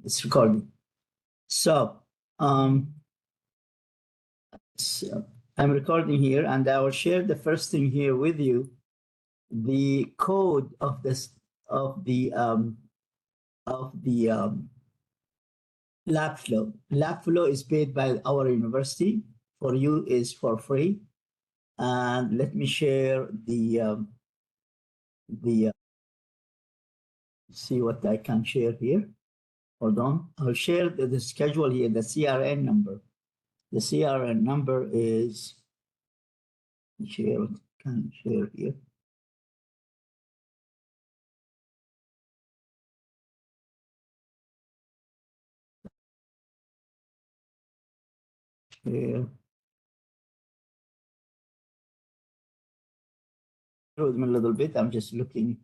It's recording. So, so I'm recording here, and I will share the first thing here with you, the code of this Labflow. Labflow is paid by our university. For you is for free. And let me share the see what I can share here. Hold on. I'll share the schedule here, the CRN number. The CRN number is can share here. Share. Through them a little bit. I'm just looking.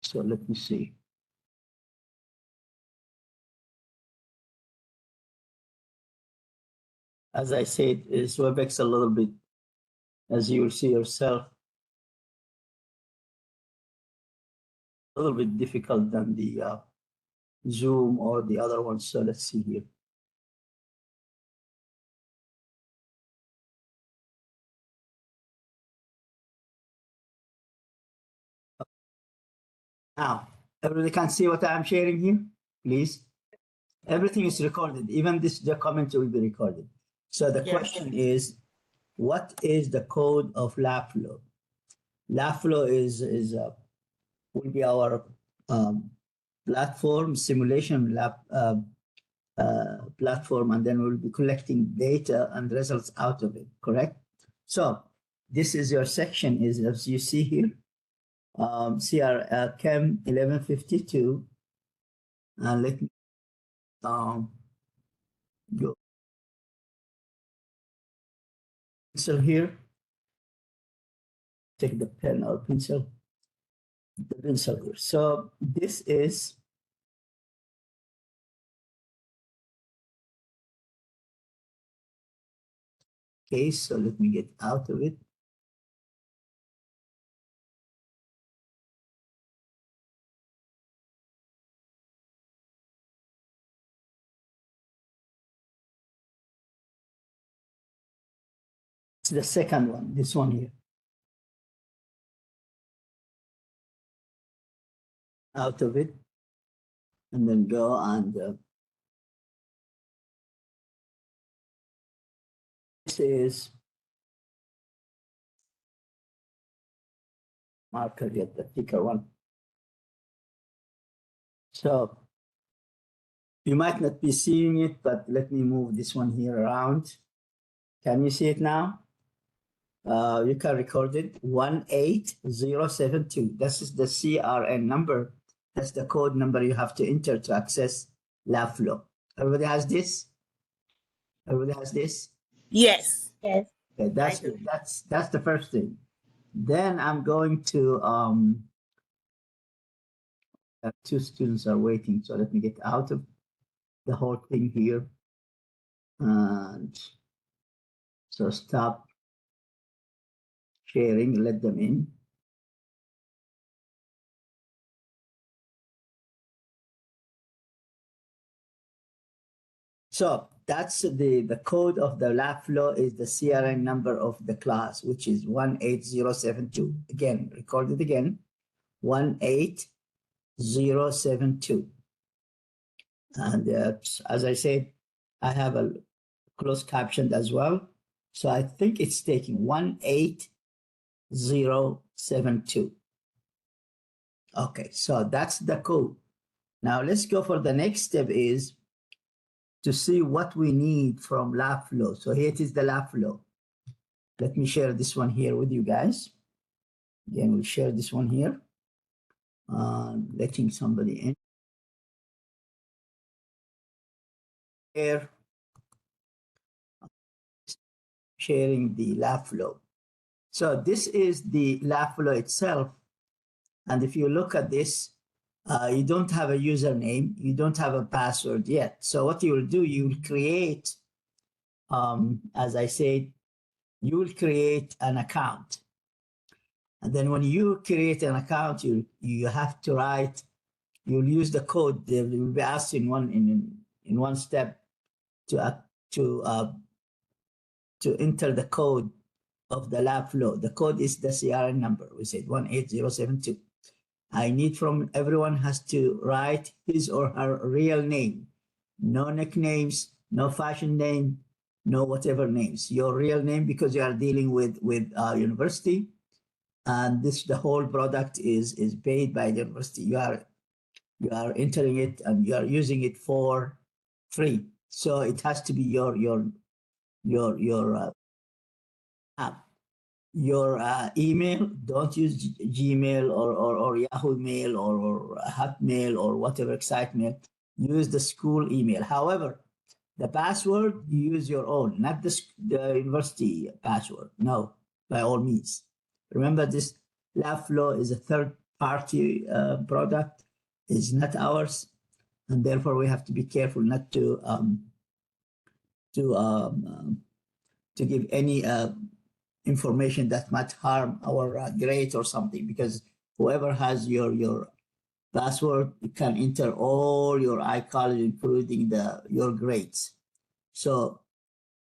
So let me see. As I said, is WebEx a little bit, as you will see yourself, a little bit difficult than the Zoom or the other ones. So let's see here. Now, everybody can see what I'm sharing here, please. Everything is recorded. Even the comment will be recorded. So the question is, what is the code of Labflow? Labflow will be our platform, simulation lab platform, and then we'll be collecting data and results out of it, correct? So this is your section, is as you see here, CHEM1152, and let me go pencil here, take the pen or pencil, the pencil here. So this is case, so let me get out of it. It's the second one, this one here. Out of it, and then go and this is marker, get the thicker one. So you might not be seeing it, but let me move this one here around. Can you see it now? You can record it, 18072. This is the CRN number. That's the code number you have to enter to access Labflow. Everybody has this? Everybody has this? Yes. Okay, that's good. That's the first thing. Then I'm going to two students are waiting, so let me get out of the whole thing here. And so stop sharing, let them in. So that's the code of the Labflow is the CRN number of the class, which is 18072. Again, record it again, 18072. And as I said, I have a closed captioned as well. So I think it's taking 18072. Okay, so that's the code. Now let's go for the next step is to see what we need from Labflow. So here it is, the Labflow. Let me share this one here with you guys. Again, we'll share this one here. Letting somebody in. Here, sharing the Labflow. So this is the Labflow itself. And if you look at this, You don't have a username, you don't have a password yet. So what you will do, you will create, as I said, you will create an account. And then when you create an account, you have to write, you'll use the code. They will be asked in one step to uh, to enter the code of the Labflow. The code is the CRN number. We said 18072. I need from everyone has to write his or her real name, no nicknames, no fashion name, no whatever names. Your real name, because you are dealing with university, and this the whole product is paid by the university. You are entering it and you are using it for free. So it has to be your app. Your email, don't use Gmail or Yahoo Mail or Hotmail or whatever Excitemail. Use the school email. However, the password, you use your own, not the university password. No, by all means. Remember, this Labflow is a third-party product. It's not ours, and therefore we have to be careful not to um, um, to give any information that might harm our grade or something, because whoever has your password can enter all your iCollege, including your grades. So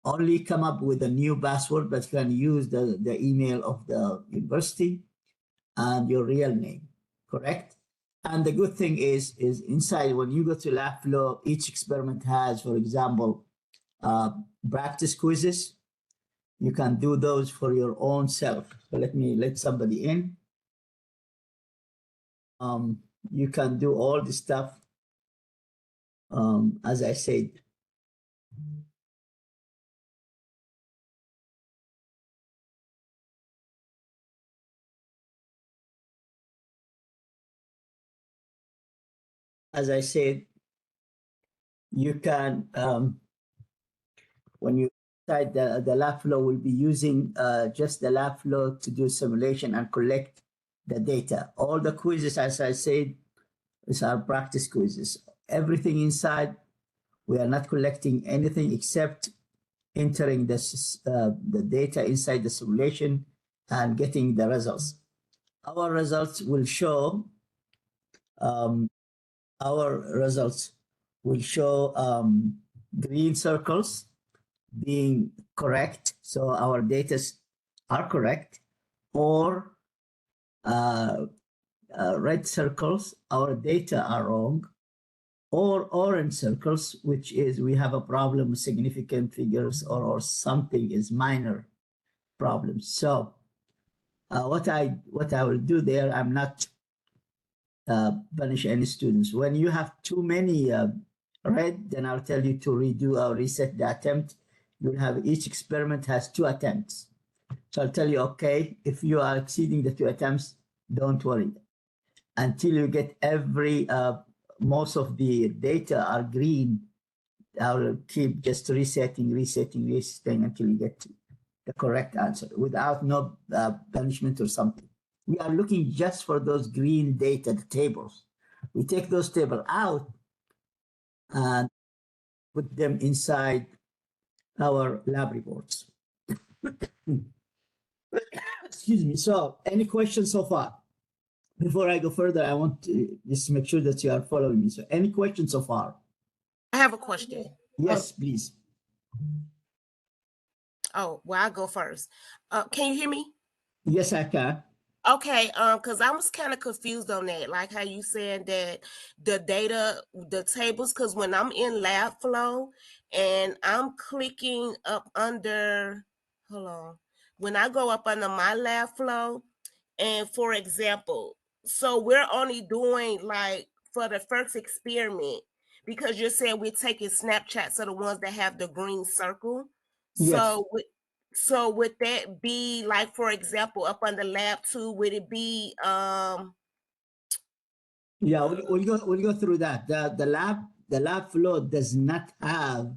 only come up with a new password, but you can use the email of the university and your real name, correct? And the good thing is inside, when you go to Labflow, each experiment has, for example, practice quizzes. You can do those for your own self. So let me let somebody in. You can do all the stuff, as I said. As I said, you can, when you decide the Labflow will be using just the Labflow to do simulation and collect the data. All the quizzes, as I said, is our practice quizzes. Everything inside, we are not collecting anything except entering the data inside the simulation and getting the results. Our results will show um, our results will show green circles being correct, so our data are correct, or uh, red circles, our data are wrong, or orange circles, which is we have a problem with significant figures, or something is minor problems. So what I will do there, I'm not punish any students. When you have too many red, then I'll tell you to redo or reset the attempt. You'll have each experiment has 2 attempts. So I'll tell you, okay, if you are exceeding the 2 attempts, don't worry. Until you get most of the data are green, I'll keep just resetting until you get the correct answer without no punishment or something. We are looking just for those green data, the tables. We take those tables out and put them inside our lab reports. Excuse me. So, any questions so far? Before I go further, I want to just make sure that you are following me. So, any questions so far? I have a question. Yes, please. Oh, well, I'll go first. Can you hear me? Yes, I can. Okay, because I was kind of confused on that, like how you said that the data, the tables, because when I'm in Labflow and I'm clicking up under, hold on, when I go up under my Labflow, and for example, so we're only doing like for the first experiment, because you said we're taking snapshots of the ones that have the green circle. Yes. So would that be like, for example, up on the lab 2, would it be Yeah, we'll go through that. The Labflow does not have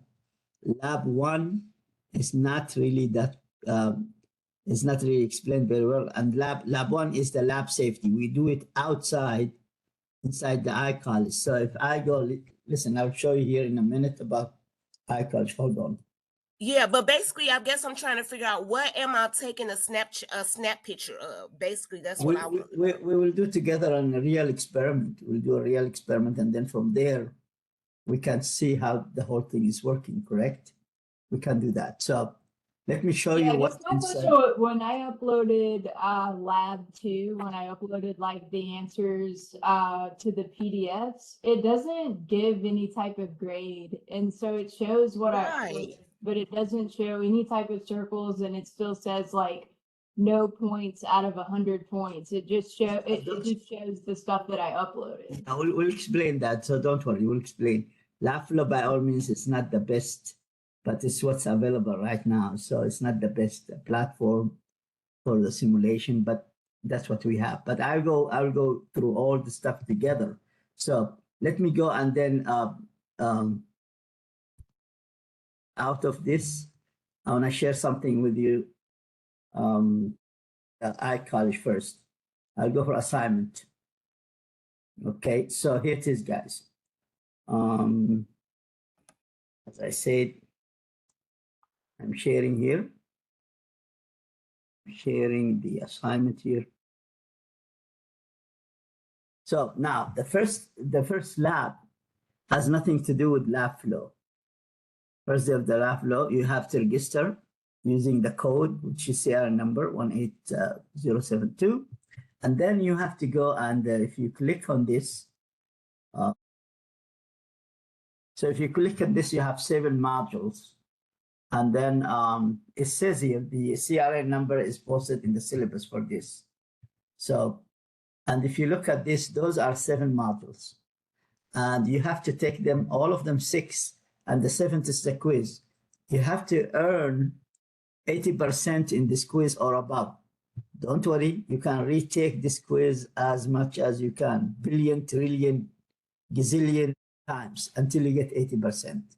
lab 1. It's not really that it's not really explained very well. And lab 1 is the lab safety. We do it outside inside the iCollege. So if I go, listen, I'll show you here in a minute about iCollege. Hold on. Yeah, but basically, I guess I'm trying to figure out what am I taking a snap picture of. Basically, that's what I want. We will do together on a real experiment. We'll do a real experiment, and then from there, we can see how the whole thing is working, correct? We can do that. So let me show Yeah, you I guess what my inside. question, when I uploaded Lab 2, when I uploaded like the answers to the PDFs, it doesn't give any type of grade. And so it shows what Right. but it doesn't show any type of circles, and it still says like no points out of 100 points. It just shows the stuff that I uploaded. We'll explain that, so don't worry, we'll explain. Labflow, by all means, is not the best, but it's what's available right now. So it's not the best platform for the simulation, but that's what we have. But I'll go through all the stuff together. So let me go, and then out of this, I want to share something with you. iCollege first. I'll go for assignment. Okay, so here it is, guys. As I said, I'm sharing here. Sharing the assignment here. So now the first lab has nothing to do with Labflow. First day of the Labflow, you have to register using the code, which is CR number 18072. And then you have to go, and if you click on this, so if you click on this, you have 7 modules. And then it says here, the CRN number is posted in the syllabus for this. So, and if you look at this, those are 7 modules. And you have to take them, all of them 6, and the 7th is the quiz. You have to earn 80% in this quiz or above. Don't worry, you can retake this quiz as much as you can, billion, trillion, gazillion times until you get 80%.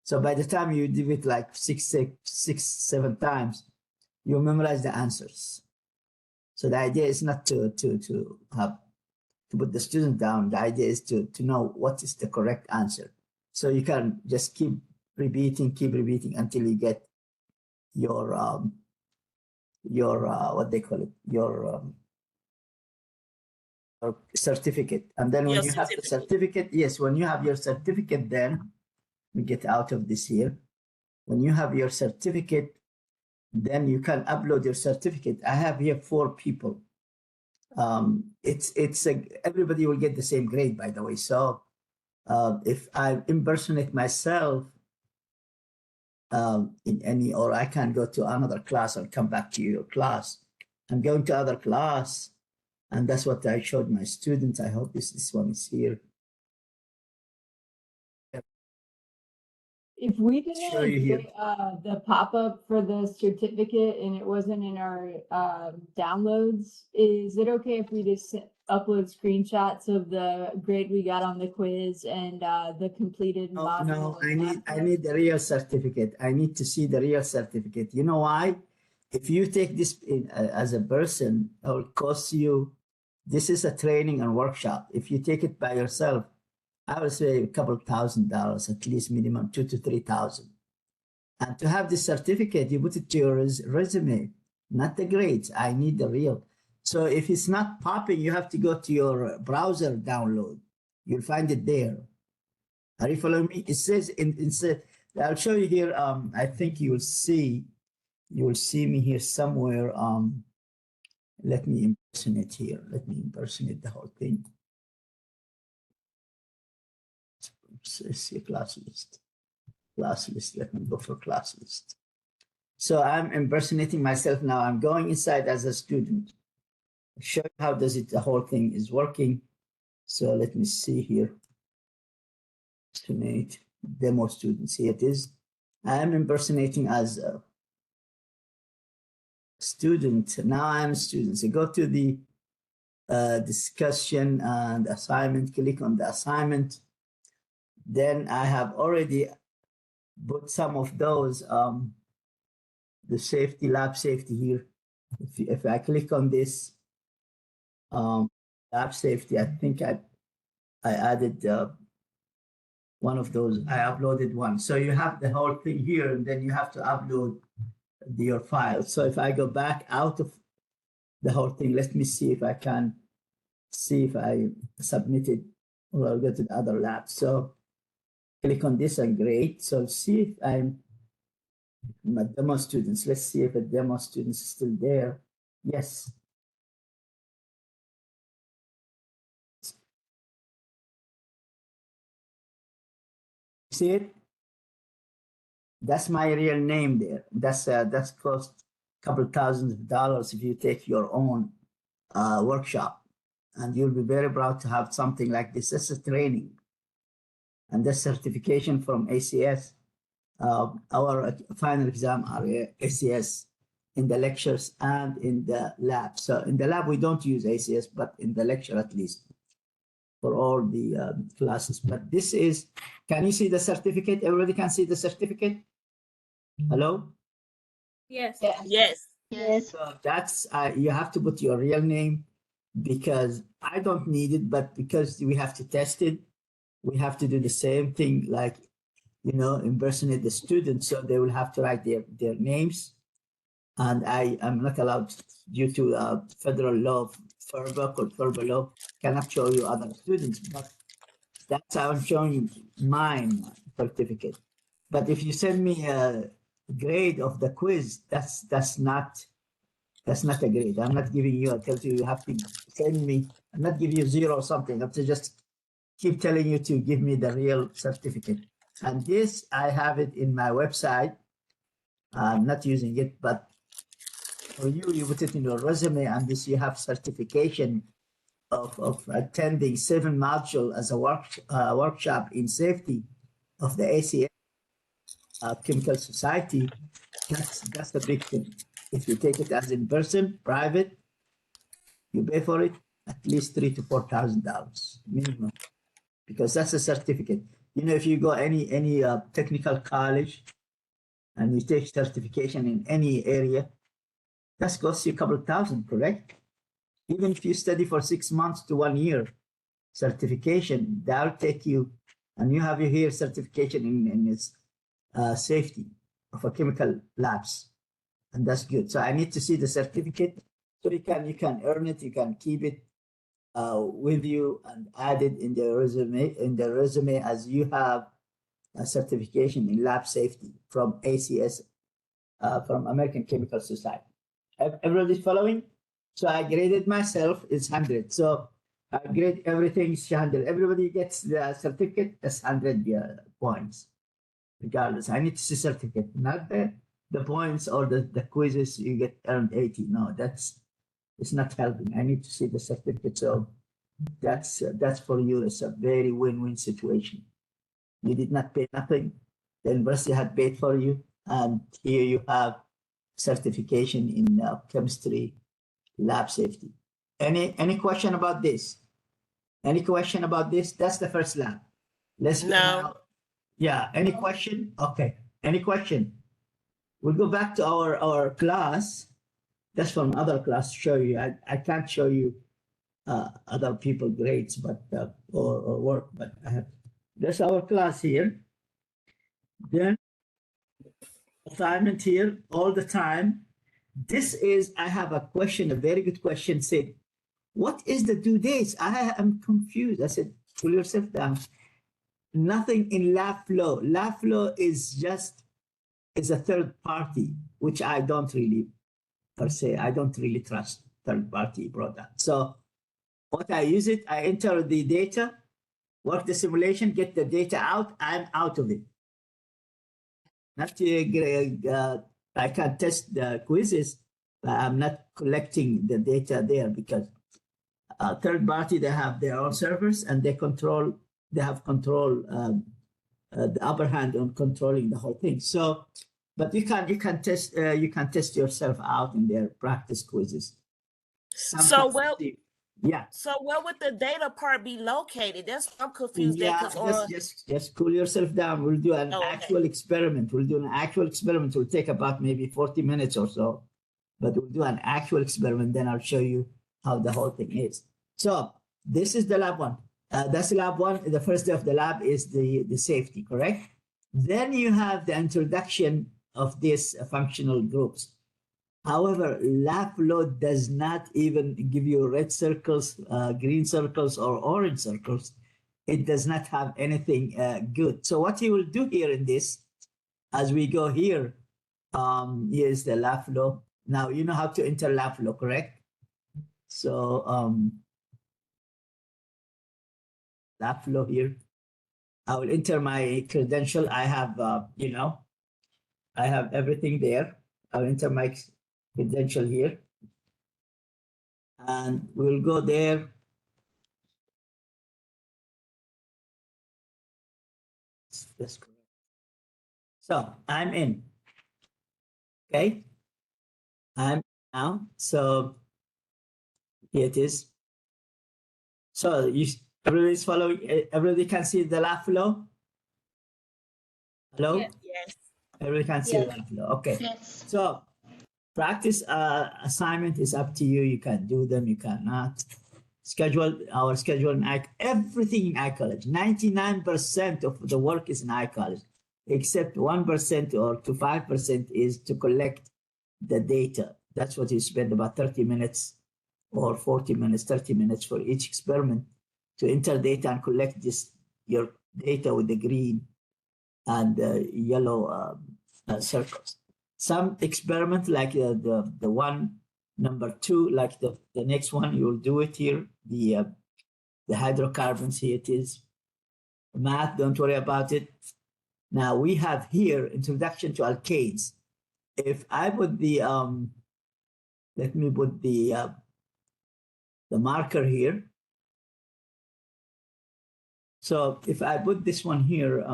So by the time you do it like 7 times, you memorize the answers. So the idea is not to put the student down. The idea is to know what is the correct answer. So you can just keep repeating until you get your what they call it, your certificate. And then when you have the certificate, yes, when you have your certificate, then we get out of this here. When you have your certificate, then you can upload your certificate. I have here 4 people. Everybody will get the same grade, by the way. So if I impersonate myself in any, or I can go to another class or come back to your class. I'm going to other class, and that's what I showed my students. I hope this one is here. If we didn't get the pop-up for the certificate and it wasn't in our downloads, is it okay if we just upload screenshots of the grade we got on the quiz and the completed module? No, I need the real certificate. I need to see the real certificate. You know why? If you take this as a person, it will cost you. This is a training and workshop. If you take it by yourself, I would say a couple $1,000, at least minimum 2,000 to 3,000. And to have this certificate, you put it to your resume, not the grades. I need the real. So if it's not popping, you have to go to your browser download. You'll find it there. Are you following me? It says instead. I'll show you here. I think you will see me here somewhere. Let me impersonate here. Let me impersonate the whole thing. Let's see class list. Class list. Let me go for class list. So I'm impersonating myself now. I'm going inside as a student. Show you how does it. The whole thing is working. So let me see here. Impersonate demo students. Here it is. I am impersonating as a student. Now I'm a student. So go to the discussion and assignment. Click on the assignment. Then I have already put some of those, the safety, lab safety here. If I click on this, lab safety, I think I added one of those. I uploaded one. So you have the whole thing here, and then you have to upload your file. So if I go back out of the whole thing, let me see if I can see if I submitted or I'll go to the other lab. So click on this and great. So see if I'm my demo students. Let's see if the demo students is still there. Yes. See it? That's my real name there. That's cost a couple thousands of dollars if you take your own workshop, and you'll be very proud to have something like this. This is training, and this certification from ACS. Our final exam are ACS in the lectures and in the lab. So in the lab we don't use ACS, but in the lecture at least for all the classes. But this is, can you see the certificate? Everybody can see the certificate? Hello? Yes. Yes. Yes. So that's, you have to put your real name because I don't need it, but because we have to test it, we have to do the same thing, like, you know, impersonate the students. So they will have to write their names. And I am not allowed, due to federal law, FERBA or FERBA law, cannot show you other students, but that's how I'm showing you mine certificate. But if you send me a grade of the quiz, that's not a grade. I'm not giving you. I tell you have to send me. I'm not giving you zero or something. I have to just keep telling you to give me the real certificate. And this I have it in my website. I'm not using it, but for you, you put it in your resume, and this you have certification of attending 7 modules as a workshop in safety of the ACS Chemical Society. That's the big thing. If you take it as in person, private, you pay for it at least $3,000 to $4,000 minimum, because that's a certificate. You know, if you go any technical college and you take certification in any area, that costs you a couple of thousand, correct? Even if you study for 6 months to 1 year certification, that'll take you, and you have your here certification in its safety of a chemical labs, and that's good. So I need to see the certificate, so you can earn it, you can keep it with you and add it in the resume as you have a certification in lab safety from ACS, from American Chemical Society. Everybody's following? So I graded myself, it's 100. So I grade everything 100. Everybody gets the certificate, that's 100 points. Regardless, I need to see certificate, not the points or the quizzes you get earned 80. No, it's not helping. I need to see the certificate. So that's for you. It's a very win-win situation. You did not pay nothing. The university had paid for you, and here you have certification in chemistry lab safety. Any question about this? Any question about this? That's the first lab. Let's go No. now. Yeah, any question? Okay, any question? We'll go back to our class. That's from other class to show you. I can't show you other people grades, but or work, but I have. That's our class here. Then assignment here all the time. This is, I have a question, a very good question. Said, what is the due dates? I am confused. I said, pull yourself down. Nothing in Labflow. Labflow is a third party, which I don't really, per se, I don't really trust third party product. So what I use it, I enter the data, work the simulation, get the data out, I'm out of it. Not I can test the quizzes, but I'm not collecting the data there because third party, they have their own servers and they have control, the upper hand on controlling the whole thing. So, but you can test yourself out in their practice quizzes. So Yeah. So where would the data part be located? That's what I'm confused at. Yeah, just cool yourself down. We'll do an actual experiment. It'll take about maybe 40 minutes or so, but we'll do an actual experiment. Then I'll show you how the whole thing is. So this is the lab one. That's lab one. The first day of the lab is the safety, correct? Then you have the introduction of these functional groups. However, Labflow does not even give you red circles, green circles, or orange circles. It does not have anything good. So what you will do here in this, as we go here, here's the Labflow. Now you know how to enter Labflow, correct? So Labflow here. I will enter my credential. I have, I have everything there. I'll enter my credential here. And we'll go there. That's correct. So I'm in. Okay. I'm now. So here it is. So everybody's following. Everybody can see the laugh flow. Hello. Yes. Everybody can see the laugh flow. Okay. Yes. So practice assignment is up to you. You can do them. You cannot. Our schedule in everything in iCollege. 99% of the work is in iCollege, except 1% or to 5% is to collect the data. That's what you spend about 30 minutes or 40 minutes, 30 minutes for each experiment to enter data and collect your data with the green and yellow circles. Some experiment like the one number 2, like the next one, you will do it here. The hydrocarbons, here it is. Math, don't worry about it. Now we have here introduction to alkanes. If I put the let me put the marker here. So if I put this one here,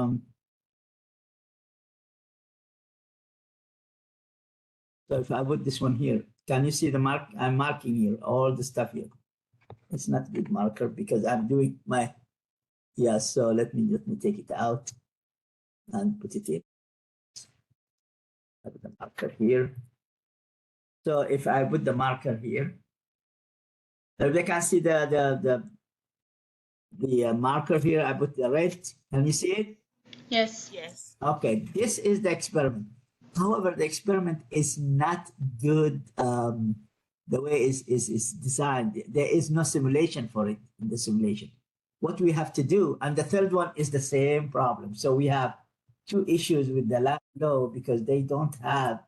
so if I put this one here, can you see the mark? I'm marking here all the stuff here. It's not a big marker because I'm doing my, yeah. So let me take it out and put it in. I put the marker here. So if I put the marker here, they can see the marker here. I put the red. Can you see it? Yes. Yes. Okay, this is the experiment. However, the experiment is not good the way is designed. There is no simulation for it in the simulation. What we have to do, and the third one is the same problem. So we have two issues with the Labflow because they don't have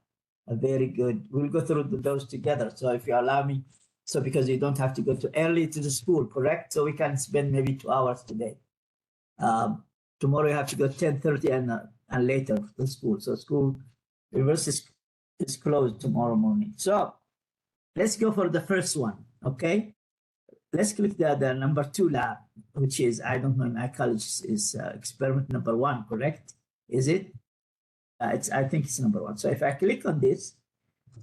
a very good, we'll go through those together. So if you allow me, so because you don't have to go too early to the school, correct? So we can spend maybe 2 hours today. Tomorrow you have to go 10:30 and later to school. So university is closed tomorrow morning. So let's go for the first one, okay? Let's click the number 2 lab, which is, I don't know, in my college is experiment number 1, correct? Is it? I think it's number 1. So if I click on this,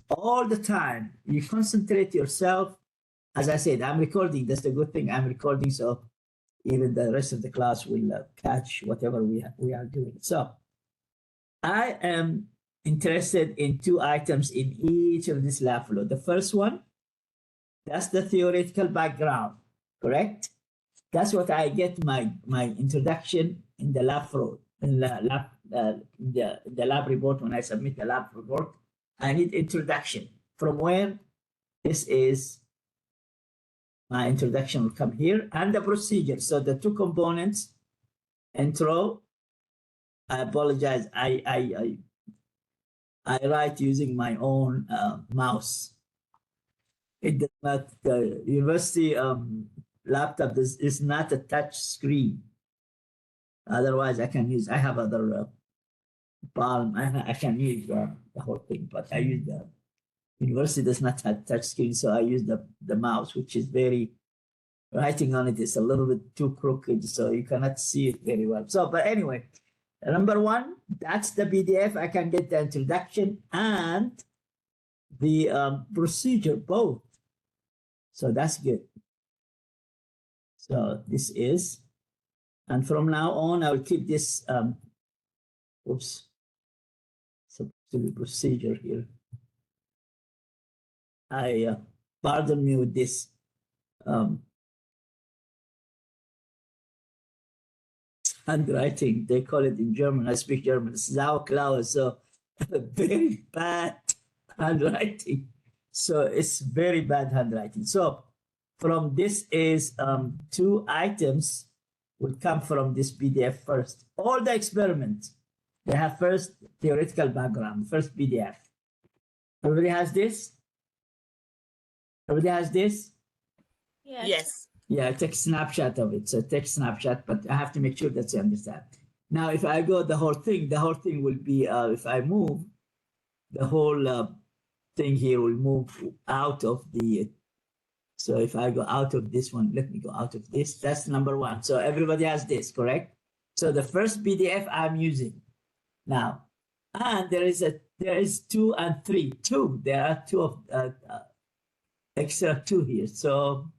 all the time, you concentrate yourself. As I said, I'm recording. That's the good thing. I'm recording, so even the rest of the class will catch whatever we are doing. So I am interested in 2 items in each of this lab flow. The first one, that's the theoretical background, correct? That's what I get my introduction in the lab flow, in the lab report. When I submit the lab report, I need introduction. From where? This is my introduction will come here, and the procedure. So the 2 components, intro. I apologize. I write using my own mouse. It does not. The university laptop is not a touch screen. Otherwise, I can use. I have other Palm. I can use the whole thing, but I use the university does not have touch screen, so I use the mouse, which is very, writing on it is a little bit too crooked, so you cannot see it very well. So, but anyway, number 1, that's the PDF. I can get the introduction and the procedure both. So that's good. So this is, and from now on, I will keep this, oops, so the procedure here. Pardon me with this. handwriting. They call it in German. I speak German. Sauklaue. So very bad handwriting. So it's very bad handwriting. So from this is 2 items will come from this PDF first. All the experiments, they have first theoretical background, first PDF. Everybody has this? Everybody has this? Yes. Yeah, I take a snapshot of it. So take a snapshot, but I have to make sure that you understand. Now, if I go the whole thing will be, if I move, the whole thing here will move out of the, so if I go out of this one, let me go out of this. That's number 1. So everybody has this, correct? So the first PDF I'm using now, and there is 2 and 3. 2, there are 2 of extra 2 here. So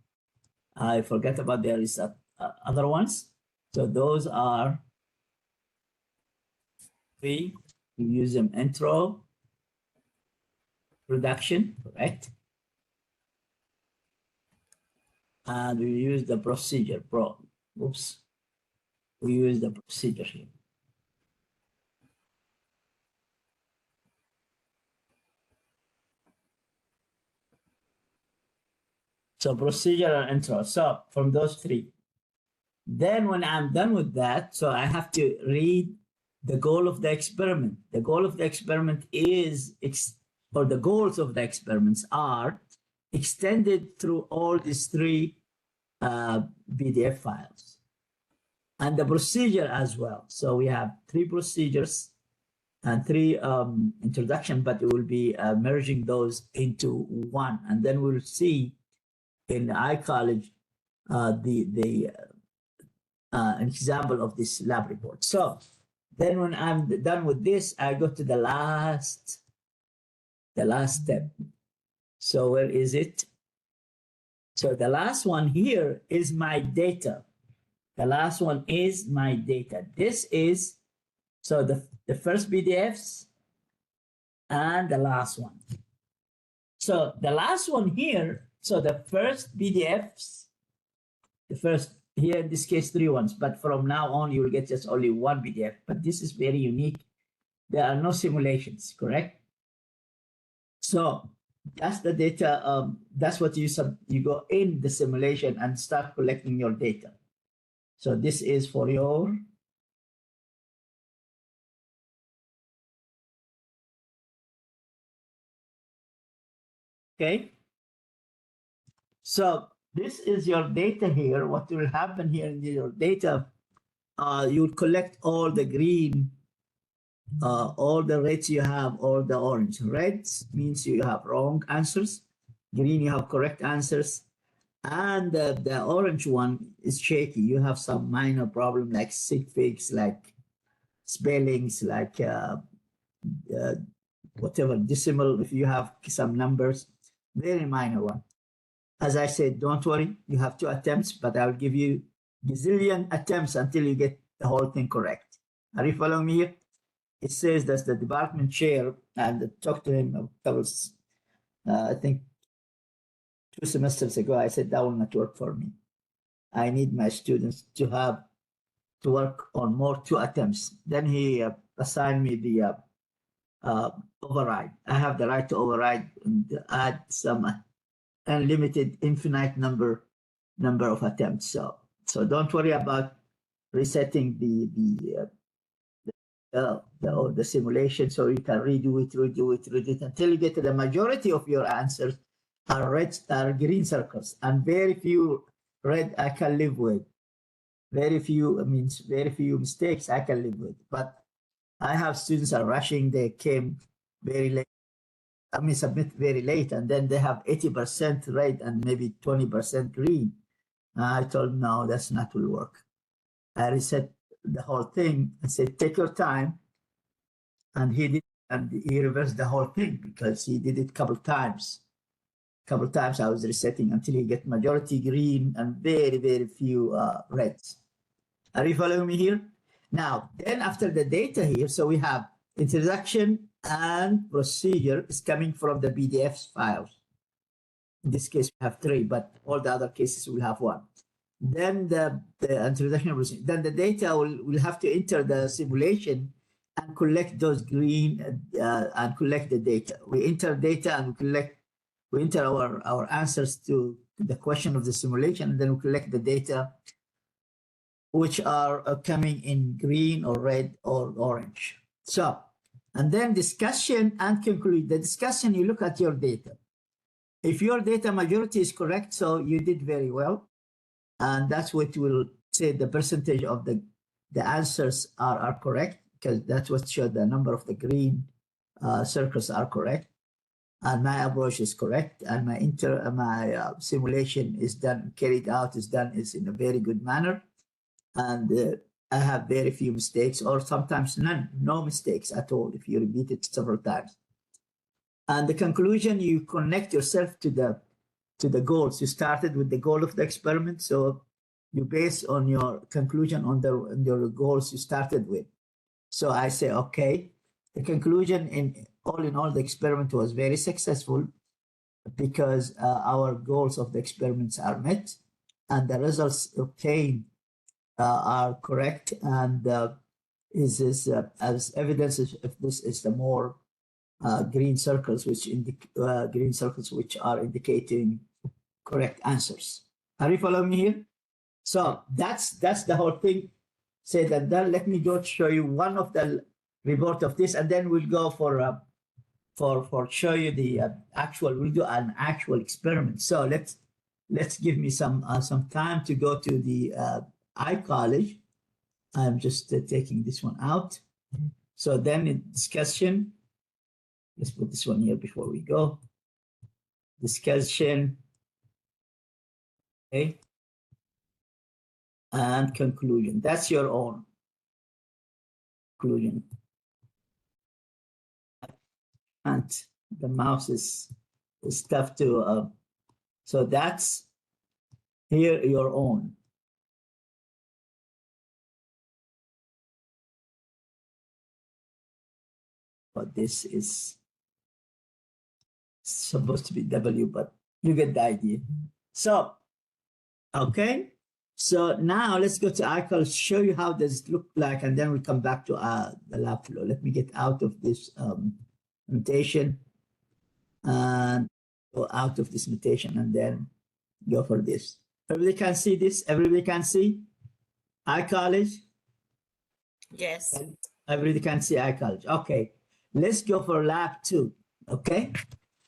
I forgot about there is other ones. So those are 3. We use them intro, production, correct? And we use the procedure, we use the procedure here. So procedure and intro. So from those 3. Then when I'm done with that, so I have to read the goal of the experiment. The goal of the experiment is, or the goals of the experiments are extended through all these 3 PDF files. And the procedure as well. So we have 3 procedures and 3 introduction, but we will be merging those into one. And then we'll see in iCollege an example of this lab report. So then when I'm done with this, I go to the last step. So where is it? So the last one here is my data. The last one is my data. This is, so the first PDFs and the last one. So the last one here, so the first PDFs, the first, here in this case 3 ones, but from now on you will get just only 1 PDF. But this is very unique. There are no simulations, correct? So that's the data. That's what you go in the simulation and start collecting your data. So this is for your okay. So this is your data here. What will happen here in your data? You collect all the green, all the reds you have, all the orange. Reds means you have wrong answers. Green, you have correct answers. And the orange one is shaky. You have some minor problem like sig figs, like spellings, like whatever, decimal, if you have some numbers, very minor one. As I said, don't worry, you have 2 attempts, but I'll give you gazillion attempts until you get the whole thing correct. Are you following me here? It says that the department chair, and I talked to him a couple, I think 2 semesters ago, I said that will not work for me. I need my students to work on more 2 attempts. Then he assigned me the override. I have the right to override and add some unlimited, infinite number of attempts. So don't worry about resetting the simulation, so you can redo it until you get to the majority of your answers are green circles, and very few red I can live with. Very few means very few mistakes I can live with. But I have students are rushing, they came very late. Submit very late, and then they have 80% red and maybe 20% green. I told them, no, that's not will work. I reset the whole thing and said, take your time. And he did, and he reversed the whole thing because he did it a couple times. Couple times I was resetting until he get majority green and very, very few reds. Are you following me here? Now, then after the data here, so we have introduction and procedure is coming from the PDF files. In this case, we have 3, but all the other cases will have 1. then the introduction of procedure. Then the data will have to enter the simulation and collect those green and collect the data. We enter data and we enter our answers to the question of the simulation, and then we collect the data which are coming in green or red or orange. So, and then discussion and conclude. The discussion, you look at your data. If your data majority is correct, so you did very well. And that's what will say the percentage of the answers are correct, because that's what showed the number of the green circles are correct. And my approach is correct. And my simulation is carried out is in a very good manner. And I have very few mistakes, or sometimes no mistakes at all if you repeat it several times. And the conclusion, you connect yourself to the goals. You started with the goal of the experiment, so you base on your conclusion on the goals you started with. So I say, okay, the conclusion in all, the experiment was very successful because our goals of the experiments are met, and the results obtained are correct, and is as evidence if this is the more green circles which are indicating correct answers. Are you following me here? So that's the whole thing. Say that. Then let me go show you one of the report of this, and then we'll go for show you the actual. We'll do an actual experiment. So let's give me some time to go to the iCollege. I'm just taking this one out. So then in discussion, let's put this one here before we go. Discussion, okay, and conclusion. That's your own conclusion. And the mouse is tough to, so that's here your own. But this is supposed to be W, but you get the idea. So, okay. So now let's go to iCollege, show you how does it look like, and then we come back to the Labflow. Let me get out of this mutation and go out of this mutation, and then go for this. Everybody can see this? Everybody can see iCollege? Yes. Everybody can see iCollege. Okay. Let's go for lab 2, okay?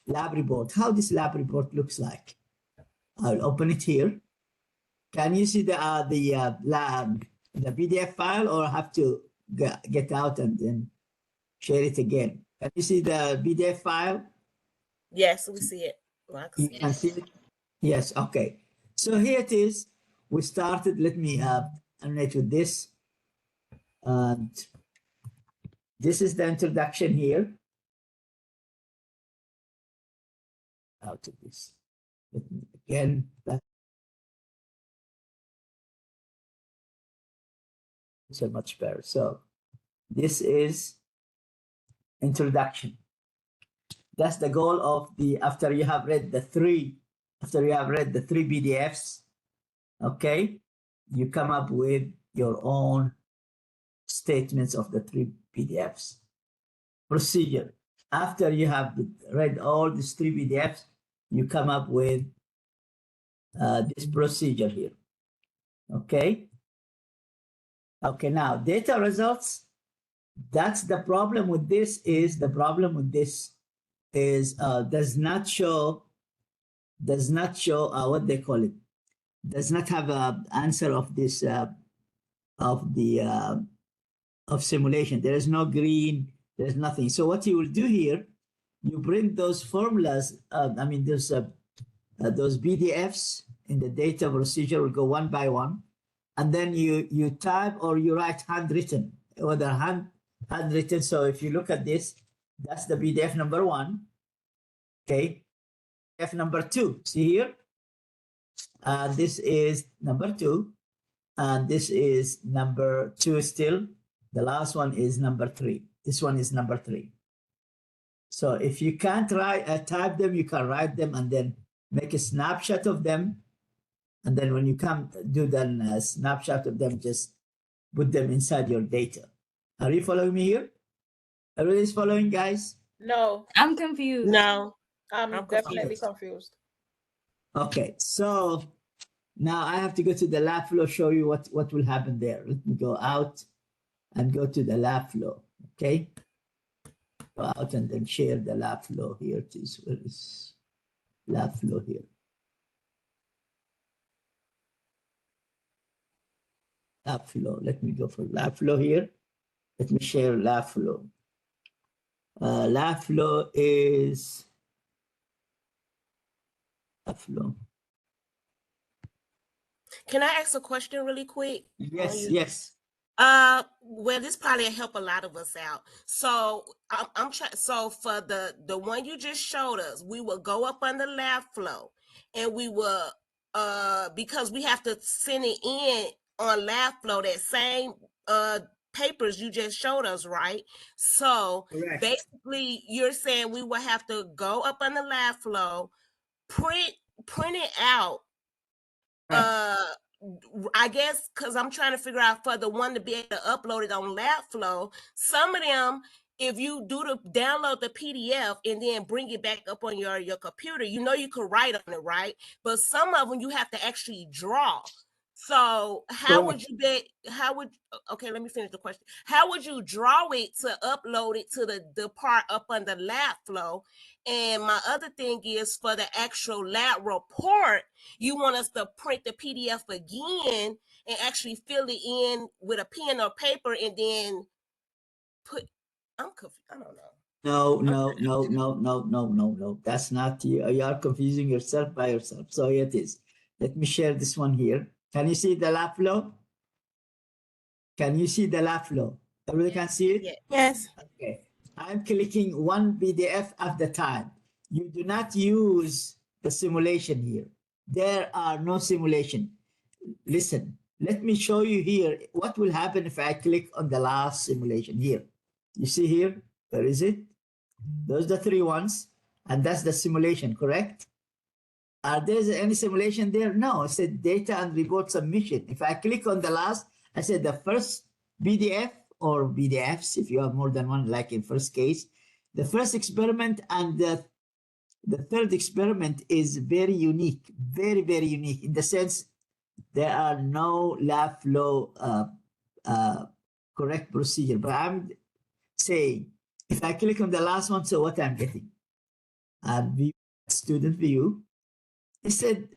Lab report. How this lab report looks like? I'll open it here. Can you see the PDF file, or have to get out and then share it again? Can you see the PDF file? Yes, we see it. You can see it? Yes, okay. So here it is. We started, let me animate with this. And this is the introduction here. Out of this. Let me again, back. So much better. So this is introduction. That's the goal of after you have read the three PDFs, okay, you come up with your own statements of the 3 PDFs. Procedure. After you have read all these 3 PDFs, you come up with this procedure here. Okay. Okay, now data results. That's the problem with this is does not show what they call it, does not have an answer of this of simulation. There is no green, there's nothing. So what you will do here, you bring those formulas, there's those PDFs in the data procedure will go one by one, and then you type or you write handwritten, whether handwritten. So if you look at this, that's the PDF number 1. Okay, PDF number 2. See here, this is number 2, and this is number 2 still. The last one is number 3. This one is number 3. So if you can't type them, you can write them and then make a snapshot of them And then when you come do the snapshot of them, just put them inside your data. Are you following me here? Everybody's following, guys? No, I'm confused. No, I'm I'm definitely confused. confused. Okay, so now I have to go to the Labflow, show you what will happen there. Let me go out and go to the Labflow, okay? Go out and then share the Labflow here. It is, where is Labflow here? Labflow, let me go for Labflow here. Let me share Labflow. Labflow is Labflow. Can I ask a question really quick? Yes, yes. Well, this probably help a lot of us out. So I'm trying. So for the one you just showed us, we will go up on the Labflow, and we will because we have to send it in on Labflow, that same papers you just showed us, right? So Correct. basically, you're saying we will have to go up on the Labflow, print it out. I guess because I'm trying to figure out for the one to be able to upload it on Labflow, some of them, if you do the download the PDF and then bring it back up on your computer, you know you could write on it, right? But some of them you have to actually draw. So how Correct. would you be? How would okay? Let me finish the question. How would you draw it to upload it to the part up on the Labflow? And my other thing is for the actual lab report, you want us to print the PDF again and actually fill it in with a pen or paper and then put. I'm confused. I don't know. No. That's not you. You are confusing yourself by yourself. So here it is. Let me share this one here. Can you see the Labflow? Can you see the Labflow? Everybody can see it? Yeah. Yes. Okay. I'm clicking one PDF at the time. You do not use the simulation here. There are no simulation. Listen, let me show you here what will happen if I click on the last simulation here. You see here, where is it? Those are the three ones, and that's the simulation, correct? Are there any simulation there? No, it said data and report submission. If I click on the last, I said the first PDF or PDFs, if you have more than one, like in first case, the first experiment and the third experiment is very unique, very, very unique in the sense there are no Labflow correct procedure. But I'm saying, if I click on the last one, so what I'm getting? View, student view. It said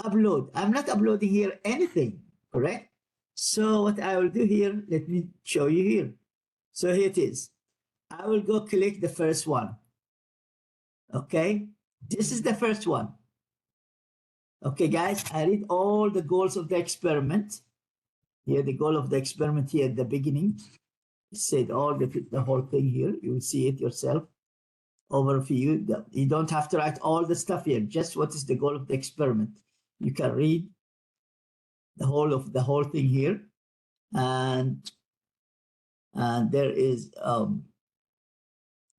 upload. I'm not uploading here anything, correct? So what I will do here, let me show you here. So here it is. I will go click the first one. Okay, this is the first one. Okay, guys, I read all the goals of the experiment. Here, the goal of the experiment here at the beginning. It said all the whole thing here. You will see it yourself. Overview. You don't have to write all the stuff here. Just what is the goal of the experiment. You can read the whole thing here, and there is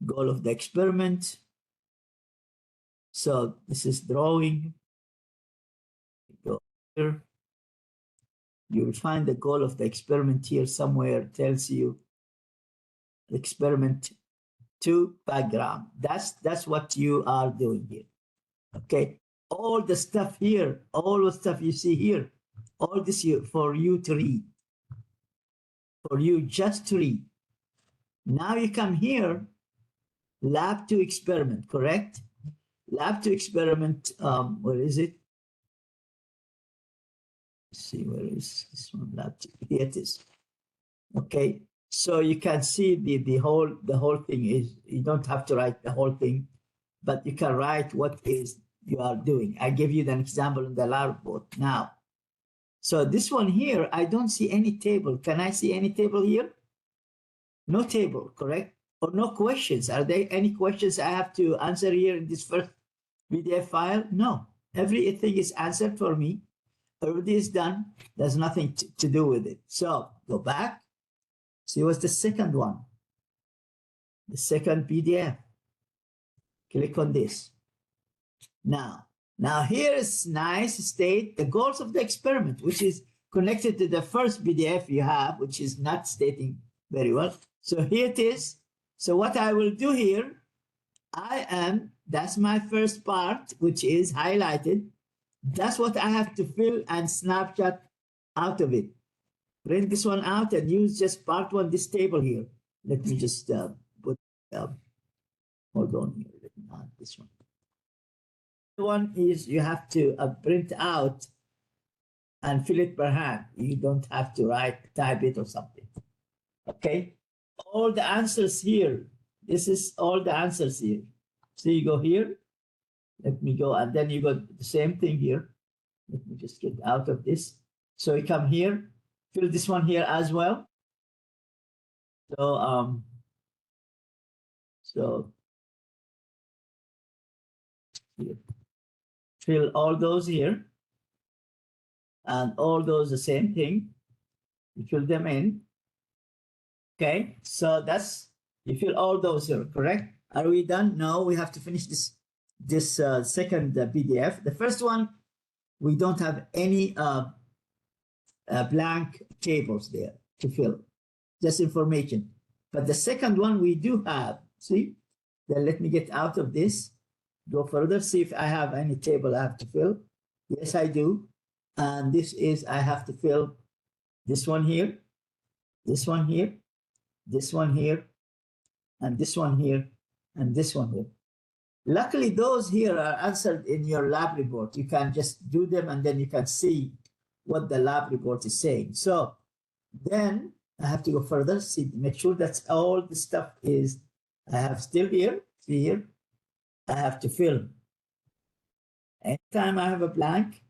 goal of the experiment. So this is drawing. Go here. You will find the goal of the experiment here somewhere. It tells you experiment 2 background. That's what you are doing here. Okay, all the stuff here, all the stuff you see here, all this here for you to read, for you just to read. Now you come here, lab 2 experiment, correct? Lab 2 experiment, where is it? Let's see, where is this one? Lab 2, here it is. Okay, so you can see the whole thing is, you don't have to write the whole thing, but you can write what is you are doing. I give you an example in the lab report now. So this one here, I don't see any table. Can I see any table here? No table, correct? Or no questions. Are there any questions I have to answer here in this first PDF file? No, everything is answered for me. Everything is done. There's nothing to do with it. So go back. See what's the second one? The second PDF. Click on this. Now Now here is nice state the goals of the experiment, which is connected to the first PDF you have, which is not stating very well. So here it is. So what I will do here, that's my first part, which is highlighted. That's what I have to fill and snapshot out of it. Print this one out and use just part one, this table here. Let me just put, hold on here, not this one. The one is you have to print out and fill it per hand. You don't have to type it or something. Okay, all the answers here. This is all the answers here. So you go here. Let me go, and then you go the same thing here. Let me just get out of this. So you come here, fill this one here as well. So here. Fill all those here, and all those the same thing. You fill them in. Okay, so that's, you fill all those here, correct? Are we done? No, we have to finish this second PDF. The first one, we don't have any blank tables there to fill, just information. But the second one we do have, see? Then let me get out of this, go further, see if I have any table I have to fill. Yes, I do. And this is, I have to fill this one here, this one here, this one here, and this one here, and this one here. Luckily, those here are answered in your lab report. You can just do them and then you can see what the lab report is saying. So then I have to go further, see, make sure that's all the stuff is, I have still here, see here, I have to fill. Anytime I have a blank,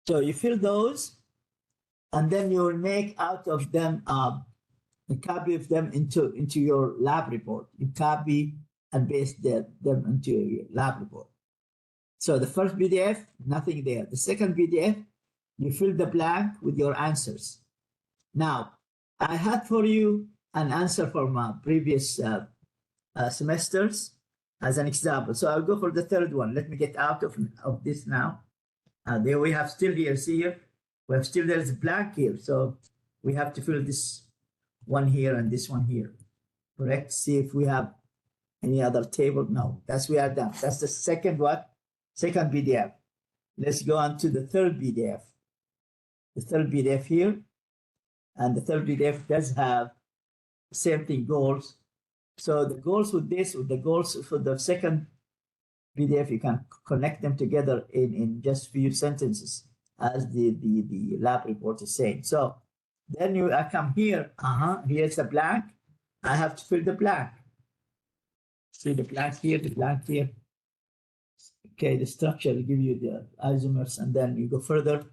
so you fill those, and then you will make out of them a copy of them into your lab report. You copy and paste them into your lab report. So the first PDF, nothing there. The second PDF, you fill the blank with your answers. Now, I had for you an answer from previous semesters as an example. So I'll go for the third one. Let me get out of this now. There we have still here, see here, we have still, there's a blank here. So we have to fill this one here and this one here, correct? See if we have any other table. No, we are done. That's the second what? Second PDF. Let's go on to the third PDF. The third PDF here, and the third PDF does have the same thing, goals. So the goals with this, with the goals for the second PDF, you can connect them together in just few sentences, as the lab report is saying. So then I come here, here's the blank. I have to fill the blank. See the blank here, the blank here. Okay, the structure will give you the isomers, and then you go further,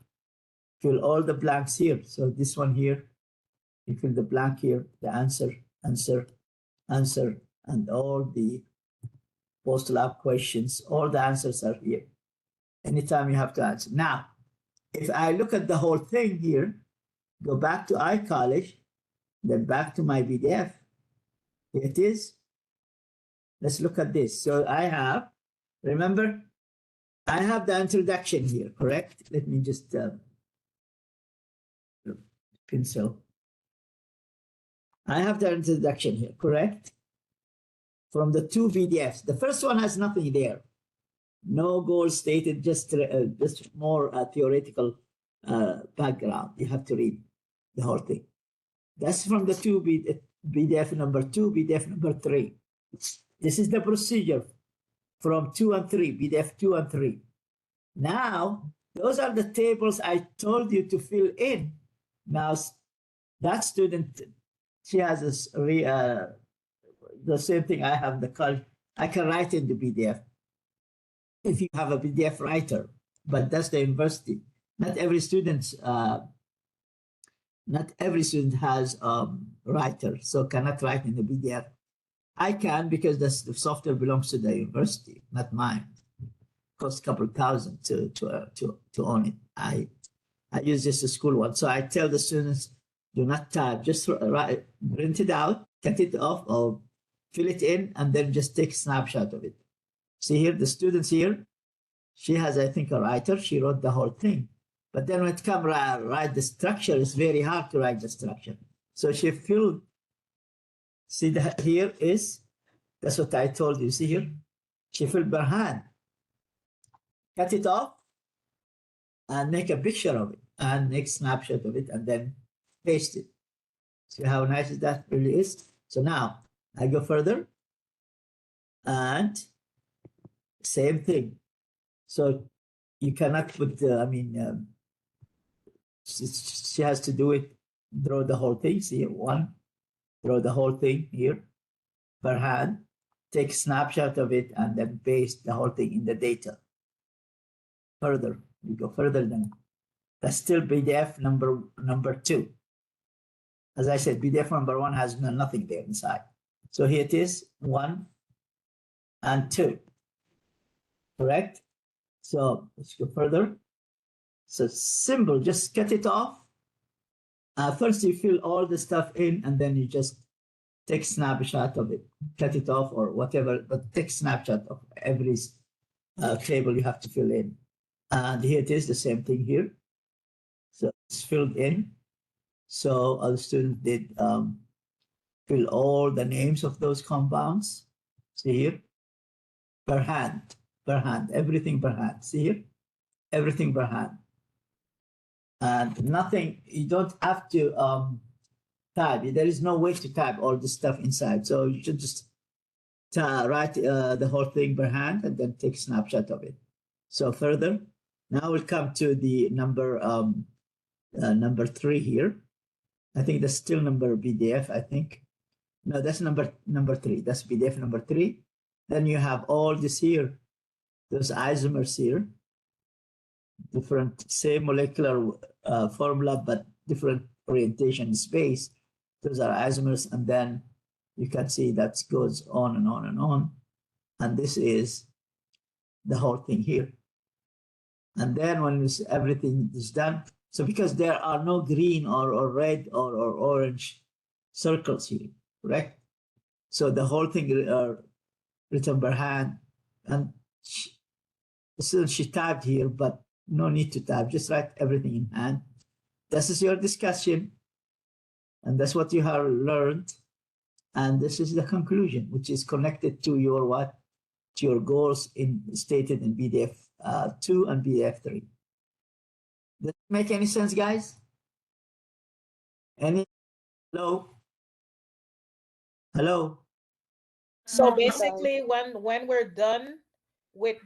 fill all the blanks here. So this one here, you fill the blank here, the answer, and all the post-lab questions, all the answers are here. Anytime you have to answer. Now, if I look at the whole thing here, go back to iCollege, then back to my PDF. Here it is. Let's look at this. So I have, remember, I have the introduction here, correct? Let me just pencil. I have the introduction here, correct? From the two PDFs. The first one has nothing there. No goal stated, just more theoretical background. You have to read the whole thing. That's from the two PDF number 2, PDF number 3. This is the procedure from 2 and 3, PDF 2 and 3. Now, those are the tables I told you to fill in. Now, that student, she has the same thing I have the college. I can write in the PDF if you have a PDF writer, but that's the university. Not every student has writer, so cannot write in the PDF. I can, because the software belongs to the university, not mine. It costs a couple thousand to own it. I use just a school one. So I tell the students, do not type, just print it out, cut it off, or fill it in, and then just take a snapshot of it. See here, the students here, she has, I think, a writer. She wrote the whole thing. But then when it comes to write the structure, it's very hard to write the structure. So she filled, see that here is, that's what I told you. See here, she filled by hand, cut it off, and make a picture of it, and make snapshot of it, and then paste it. See how nice that really is? So now I go further, and same thing. So you cannot put, she has to do it, draw the whole thing. See, one, draw the whole thing here per hand, take snapshot of it, and then paste the whole thing in the data. Further, we go further then. That's still PDF number 2. As I said, PDF number 1 has nothing there inside. So here it is, 1 and 2. Correct? So let's go further. So simple, just cut it off. First you fill all the stuff in, and then you just take snapshot of it, cut it off or whatever, but take snapshot of every table you have to fill in. And here it is, the same thing here. So it's filled in. So the student did fill all the names of those compounds. See here, per hand, everything per hand. See here, everything per hand. And nothing, you don't have to tab. There is no way to tab all the stuff inside. So you should just write the whole thing per hand and then take a snapshot of it. So further, now we'll come to the number 3 here. I think that's still number PDF, I think. No, that's number 3. That's PDF number 3. Then you have all this here, those isomers here, different, same molecular formula, but different orientation in space. Those are isomers, and then you can see that goes on and on and on. And this is the whole thing here. And then when everything is done, so because there are no green or red or orange circles here, correct? So the whole thing written by hand, and she tabbed here, but no need to tab, just write everything in hand. This is your discussion, and that's what you have learned. And this is the conclusion, which is connected to your what? To your goals stated in PDF 2 and PDF 3. Does it make any sense, guys? Hello? Hello? So basically, when we're done with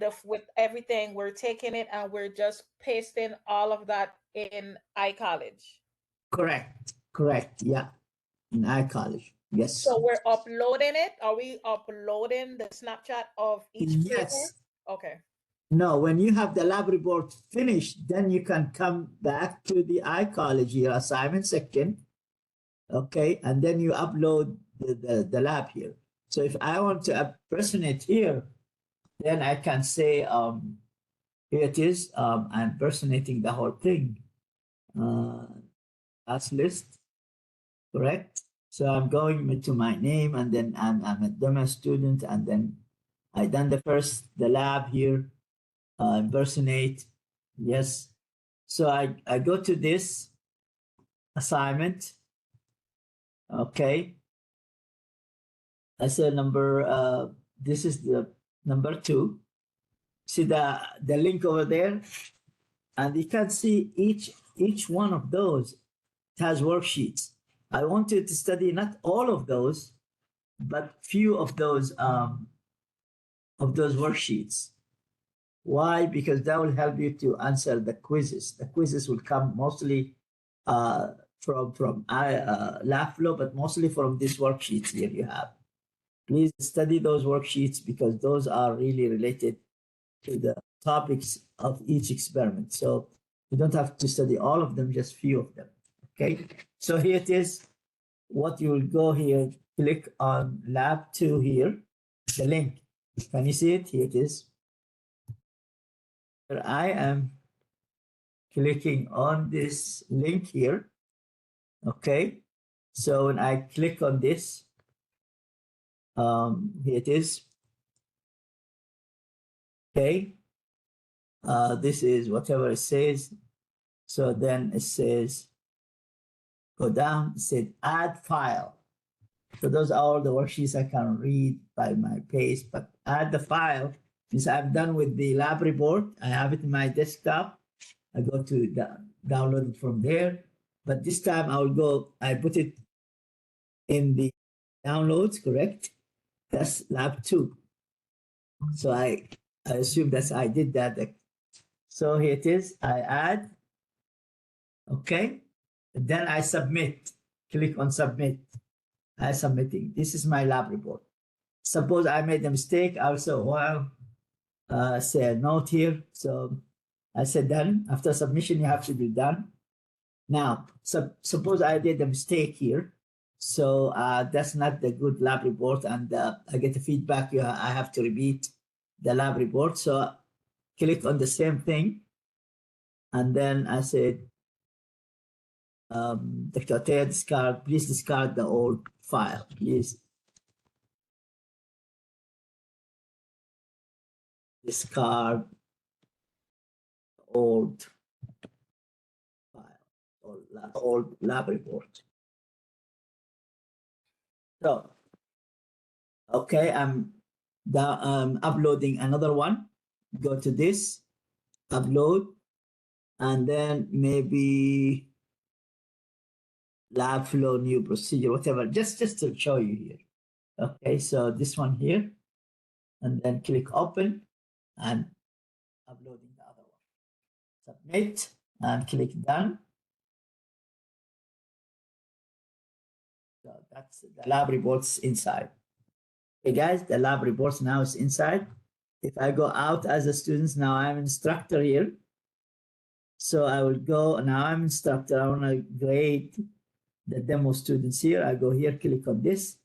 everything, we're taking it and we're just pasting all of that in iCollege. Correct. Yeah, in iCollege. Yes. So we're uploading it. Are we uploading the snapshot of each paper? Yes. Okay. No, when you have the lab report finished, then you can come back to the iCollege, your assignment section. Okay, and then you upload the lab here. So if I want to impersonate here, then I can say, here it is, I'm impersonating the whole thing. Class list, correct? So I'm going to my name, and then I'm a demo student, and then I done the lab here, impersonate, yes. So I go to this assignment, okay. I said this is the number 2. See the link over there, and you can see each one of those has worksheets. I wanted to study not all of those, but few of those worksheets. Why? Because that will help you to answer the quizzes. The quizzes will come mostly from Labflow, but mostly from these worksheets here you have. Please study those worksheets because those are really related to the topics of each experiment. So you don't have to study all of them, just few of them. Okay, so here it is. What you will go here, click on lab 2 here, the link. Can you see it? Here it is. Here I am clicking on this link here. Okay, so when I click on this, here it is. Okay. This is whatever it says. So then it says, go down, it said add file. So those are all the worksheets I can read by my pace, but add the file means I'm done with the lab report. I have it in my desktop. I go to download it from there. But this time I put it in the downloads, correct? That's lab 2. So I assume I did that. So here it is. I add, okay. Then I submit. Click on submit. I submitting. This is my lab report. Suppose I made a mistake. I also say a note here. So I said done. After submission, you have to do done. Now, suppose I did a mistake here. So that's not the good lab report. And I get the feedback. I have to repeat the lab report. So click on the same thing. And then I said, Dr. Ted, please discard the old file, please. Discard old file or old lab report. So, okay, I'm uploading another one. Go to this, upload, and then maybe Labflow new procedure, whatever, just to show you here. Okay, so this one here, and then click open and uploading the other one. Submit and click done. So that's the lab reports inside. Okay, guys, the lab reports now is inside. If I go out as a student, now I'm instructor here. So I will go, now I'm instructor, I want to grade the demo students here. I go here, click on this.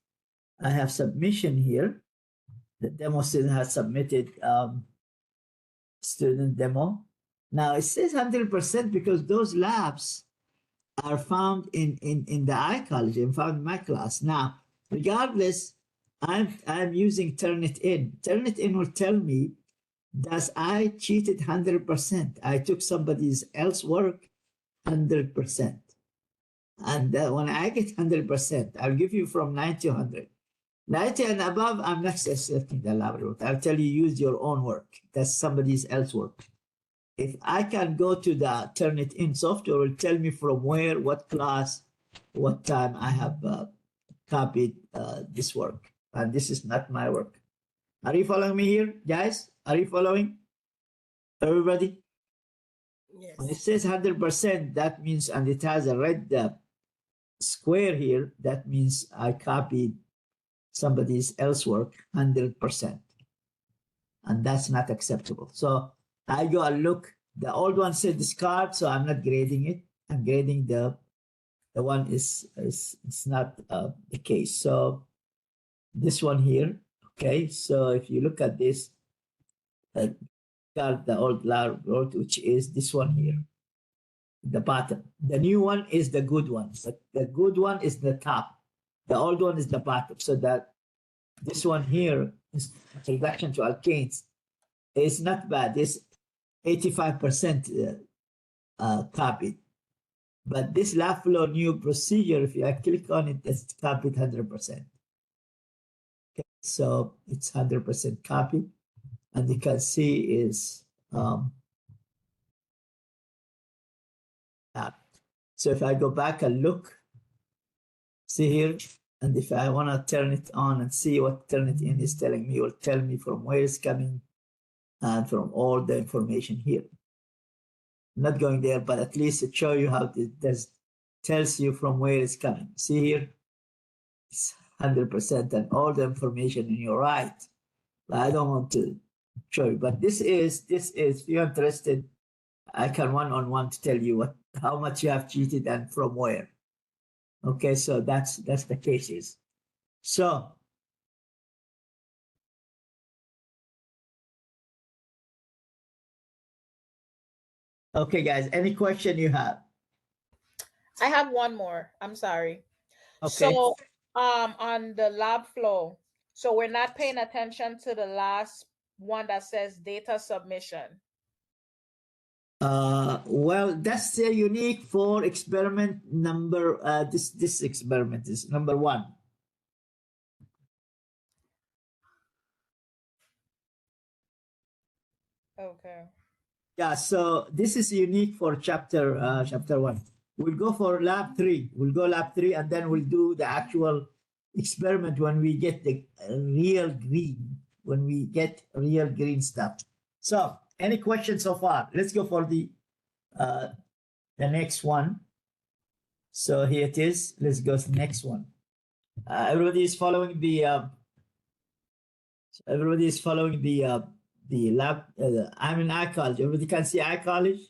I have submission here. The demo student has submitted student demo. Now it says 100% because those labs are found in the iCollege and found in my class. Now, regardless, I'm using Turnitin. Turnitin will tell me that I cheated 100%. I took somebody's else work 100%. And when I get 100%, I'll give you from 90 to 100. 90 and above, I'm not accepting the lab report. I'll tell you, use your own work. That's somebody's else work. If I can go to the Turnitin software, it will tell me from where, what class, what time I have copied this work. And this is not my work. Are you following me here, guys? Are you following? Everybody? Yes. When it says 100%, that means, and it has a red square here, that means I copied somebody's else work 100%. And that's not acceptable. So I go and look. The old one said discard, so I'm not grading it. I'm grading the one is it's not the case. So this one here, okay. So if you look at this, discard the old road, which is this one here, the bottom. The new one is the good one. But the good one is the top. The old one is the bottom. So that this one here is introduction to alkanes. It's not bad. It's 85% copied. But this Labflow new procedure, if I click on it, it's copied 100%. Okay, so it's 100% copied. And you can see is so if I go back and look, see here, and if I want to turn it on and see what Turnitin is telling me, it will tell me from where it's coming and from all the information here. I'm not going there, but at least it shows you how it does, tells you from where it's coming. See here, it's 100% and all the information, and you're right. But I don't want to show you, but this is, if you're interested, I can one-on-one to tell you how much you have cheated and from where. Okay, so that's the cases. So okay, guys, any question you have? I have one more. I'm sorry. Okay. So on the lab flow, so we're not paying attention to the last one that says data submission? Well, that's unique for experiment number. This experiment is number 1. Okay. Yeah, so this is unique for chapter 1. We'll go for lab 3. We'll go lab 3, and then we'll do the actual experiment when we get the real green. When we get real green stuff. So, any questions so far? Let's go for the next one. So here it is. Let's go to the next one. Everybody is following the. Everybody is following the lab. I'm in iCollege. Everybody can see iCollege.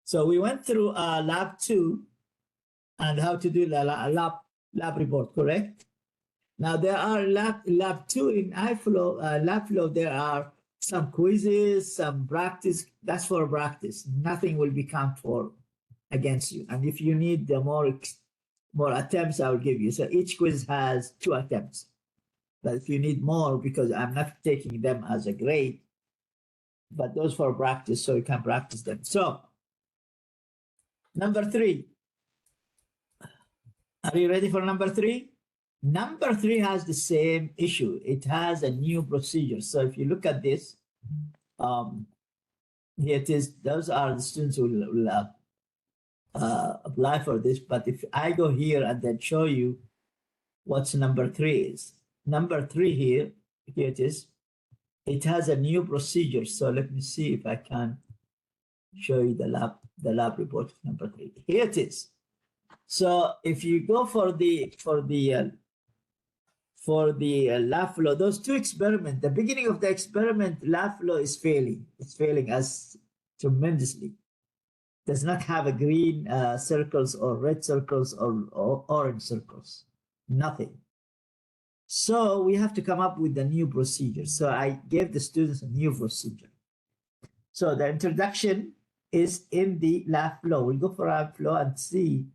So we went through lab 2 and how to do the lab report, correct? Now there are lab 2 in Labflow. There are some quizzes, some practice. That's for practice. Nothing will be counted for against you. And if you need the more attempts, I will give you. So each quiz has 2 attempts. But if you need more, because I'm not taking them as a grade, but those for practice, so you can practice them. So number 3. Are you ready for number 3? Number 3 has the same issue. It has a new procedure. So if you look at this, here it is. Those are the students who will apply for this. But if I go here and then show you what's number 3 is. Number 3 here it is. It has a new procedure. So let me see if I can show you the lab report of number 3. Here it is. So if you go for the Labflow, those 2 experiments, the beginning of the experiment, Labflow is failing. It's failing us tremendously. Does not have a green circles or red circles or orange circles. Nothing. So we have to come up with a new procedure. So I gave the students a new procedure. So the introduction is in the Labflow. We'll go for Labflow and see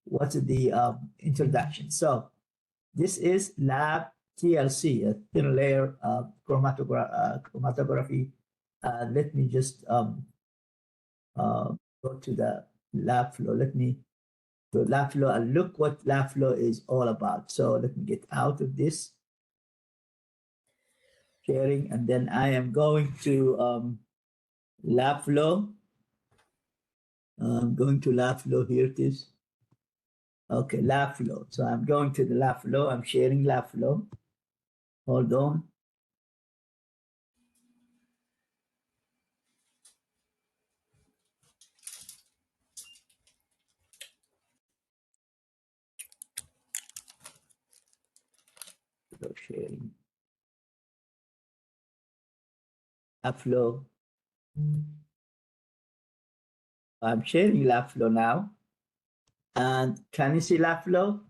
what's the introduction. So this is lab TLC, a thin layer chromatography. Let me just go to the Labflow. Let me go to Labflow and look what Labflow is all about. So let me get out of this sharing, and then I am going to Labflow. I'm going to Labflow. Here it is. Okay, Labflow. So I'm going to the Labflow. I'm sharing Labflow. Hold on. So sharing Labflow. I'm sharing Labflow now. And can you see Labflow?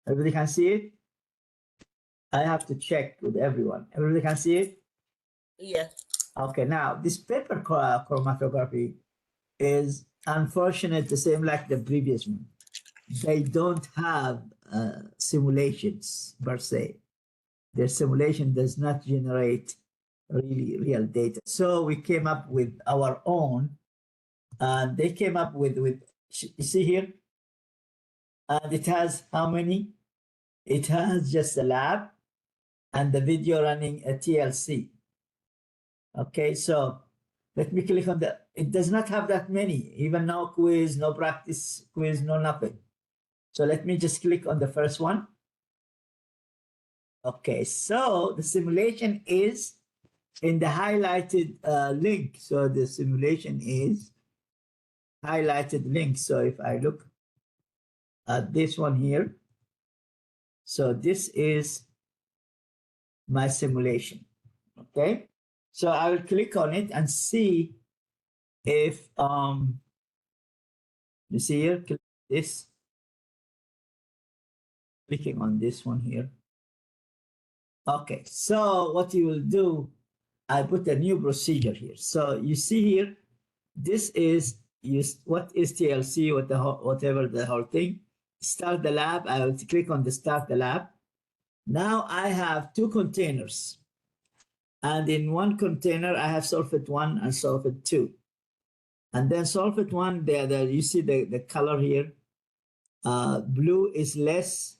Everybody can see it? I have to check with everyone. Everybody can see it? Yeah. Okay, now this paper chromatography is unfortunate, the same like the previous one. They don't have simulations per se. Their simulation does not generate really real data. So we came up with our own, and they came up with you see here, and it has how many? It has just a lab and the video running a TLC. Okay, so let me click on it does not have that many, even no quiz, no practice quiz, no nothing. So let me just click on the first one. Okay, so the simulation is in the highlighted link. So the simulation is highlighted link. So if I look at this one here, so this is my simulation. Okay, so I will click on it and see if you see here, click this, clicking on this one here. Okay, so what you will do, I put a new procedure here. So you see here, this is what is TLC, whatever the whole thing. Start the lab. I will click on the start the lab. Now I have 2 containers. And in one container, I have sulfate 1 and sulfate 2. And then sulfate 1, you see the color here. Blue is less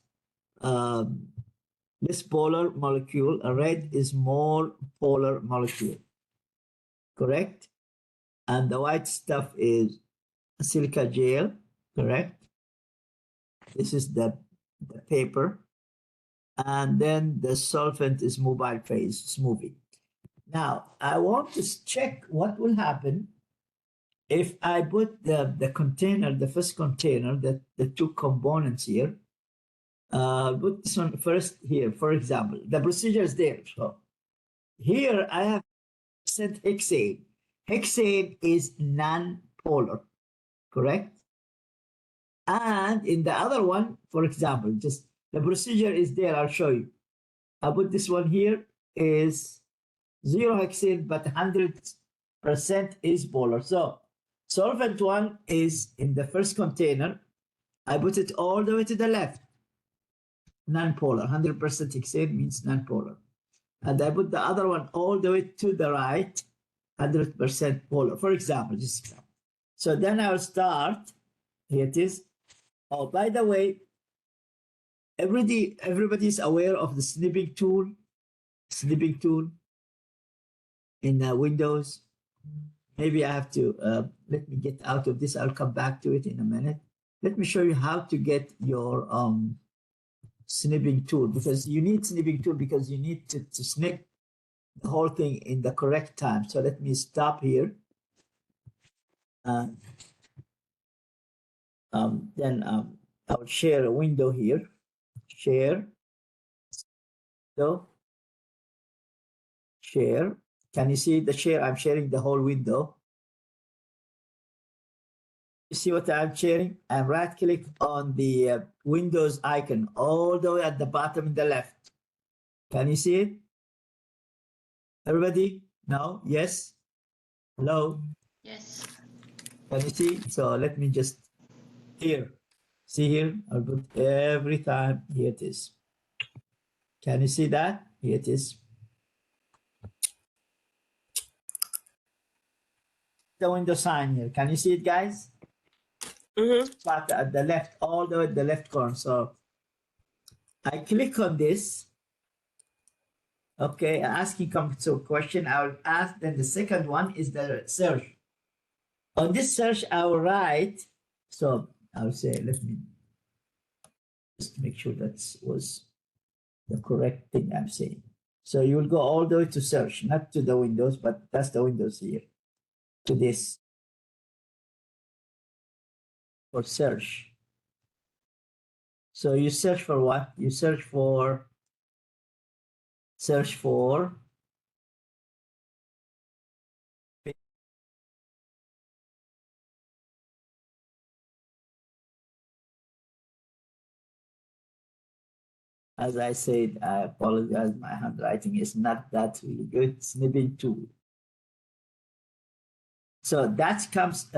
polar molecule. Red is more polar molecule. Correct? And the white stuff is silica gel. Correct? This is the paper. And then the solvent is mobile phase. It's moving. Now, I want to check what will happen if I put the container, the first container, the two components here, put this one first here, for example. The procedure is there. So here I have said hexane. Hexane is non-polar, correct? And in the other one, for example, just the procedure is there. I'll show you. I put this one here is 0 hexane, but 100% is polar. So solvent 1 is in the first container. I put it all the way to the left. Non-polar. 100% hexane means non-polar. And I put the other one all the way to the right. 100% polar. For example, just so then I'll start. Here it is. Oh, by the way, everybody's aware of the snipping tool. Snipping tool in Windows. Maybe I have to let me get out of this. I'll come back to it in a minute. Let me show you how to get your snipping tool, because you need snipping tool because you need to snip the whole thing in the correct time. So let me stop here. Then I'll share a window here. Share. So share. Can you see the share? I'm sharing the whole window. You see what I'm sharing? I'm right click on the Windows icon all the way at the bottom in the left. Can you see it? Everybody? No? Yes? Hello? Yes. Can you see? So let me just here. See here? I'll put every time. Here it is. Can you see that? Here it is. The window sign here. Can you see it, guys? But at the left, all the way at the left corner. So I click on this. Okay, asking comes to a question. I will ask. Then the second one is the search. On this search, I will write. So I'll say, let me just make sure that was the correct thing I'm saying. So you will go all the way to search, not to the windows, but that's the windows here. To this. For search. So you search for what? You search for as I said, I apologize, my handwriting is not that really good. Snipping tool. So that comes,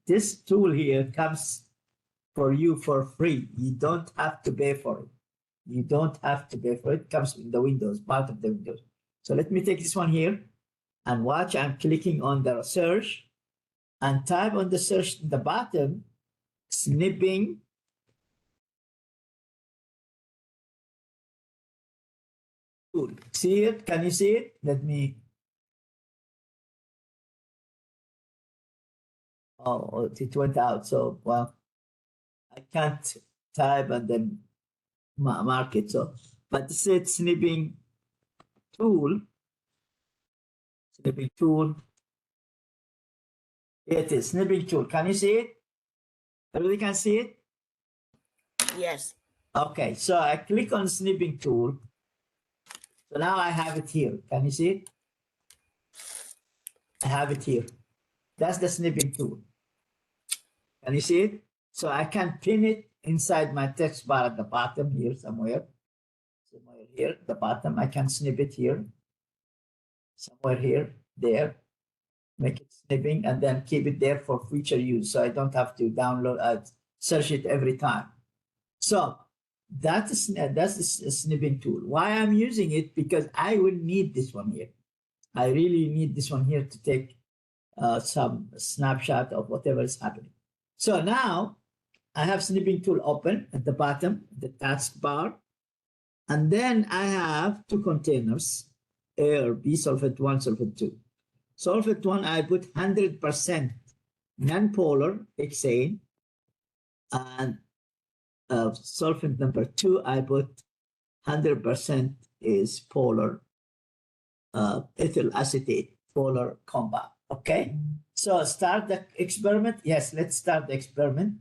this tool here comes for you for free. You don't have to pay for it. You don't have to pay for it. It comes in the Windows, part of the Windows. So let me take this one here and watch. I'm clicking on the search and type on the search in the bottom, snipping tool. See it? Can you see it? Let me. Oh, it went out. So, well, I can't type and then mark it. So, but it said snipping tool. Snipping tool. It is snipping tool. Can you see it? Everybody can see it? Yes. Okay, so I click on snipping tool. So now I have it here. Can you see it? I have it here. That's the snipping tool. Can you see it? So I can pin it inside my text bar at the bottom here somewhere. Somewhere here at the bottom. I can snip it here. Somewhere here, there. Make it snipping and then keep it there for future use. So I don't have to download, search it every time. So that's the snipping tool. Why I'm using it? Because I will need this one here. I really need this one here to take some snapshot of whatever is happening. So now I have snipping tool open at the bottom, the taskbar. And then I have two containers, A or B, solvent 1, solvent 2. Solvent 1, I put 100% non-polar hexane. And solvent number 2, I put 100% is polar ethyl acetate, polar compound. Okay, so start the experiment. Yes, let's start the experiment.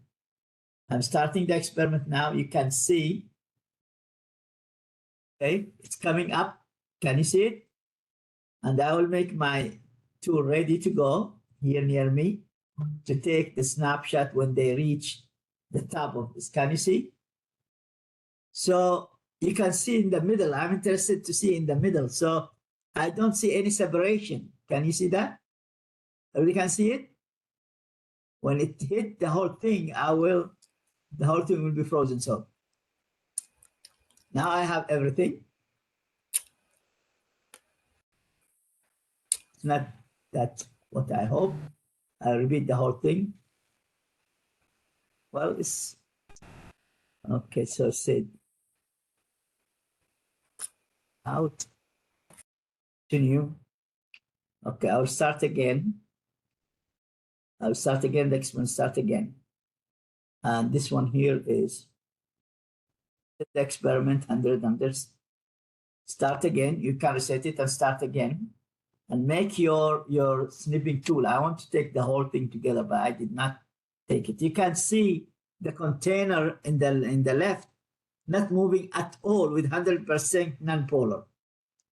I'm starting the experiment now. You can see, okay, it's coming up. Can you see it? And I will make my tool ready to go here near me to take the snapshot when they reach the top of this. Can you see? So you can see in the middle. I'm interested to see in the middle. So I don't see any separation. Can you see that? You can see it? When it hit the whole thing, the whole thing will be frozen. So now I have everything. It's not that what I hope. I'll repeat the whole thing. Well, it's okay. So said out. Continue. Okay, I'll start again. I'll start again. The experiment start again. And this one here is the experiment 100. Start again. You can reset it and start again. And make your snipping tool. I want to take the whole thing together, but I did not take it. You can see the container in the left not moving at all with 100% non-polar.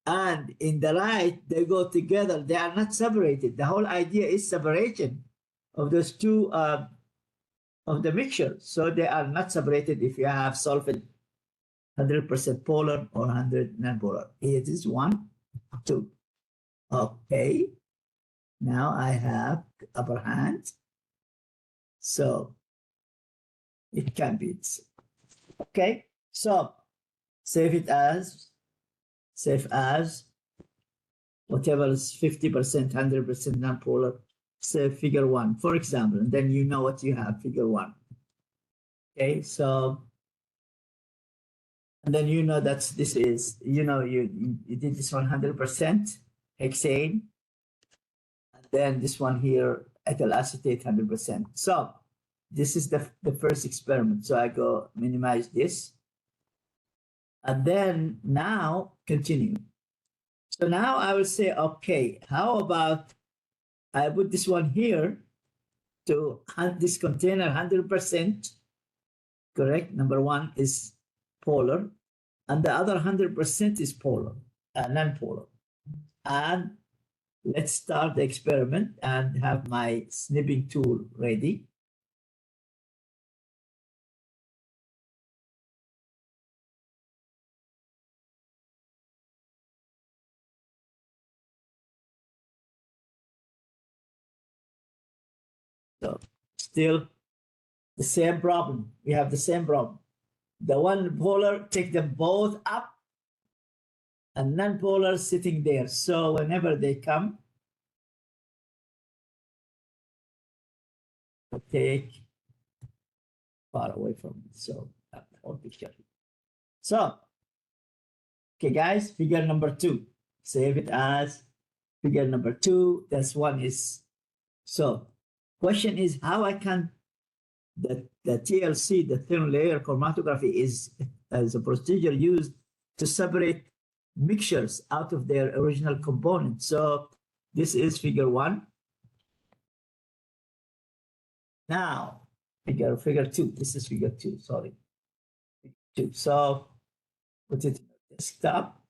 And in the right, they go together. They are not separated. The whole idea is separation of those two of the mixture. So they are not separated if you have solvent 100% polar or 100 non-polar. It is 1, 2. Okay. Now I have the upper hand. So it can be. Okay. So save it as whatever is 50%, 100% non-polar. Save figure 1, for example, and then you know what you have, figure 1. Okay, so, and then you know that this is, you know, you did this 100% hexane, and then this one here, ethyl acetate 100%. So this is the first experiment. So I go minimize this, and then now continue. So now I will say, okay, how about I put this one here to this container 100%, correct? Number 1 is polar, and the other 100% is polar, non-polar. And let's start the experiment and have my snipping tool ready. So still the same problem. We have the same problem. The one polar, take them both up, and non-polar sitting there. So whenever they come, take far away from it. So that whole picture. So, okay, guys, figure number 2. Save it as figure number 2. This one is, so question is how I can, the TLC, the thin layer chromatography is a procedure used to separate mixtures out of their original components. So this is figure 1. Now, figure 2. This is figure 2, sorry. Figure 2. So put it in the desktop.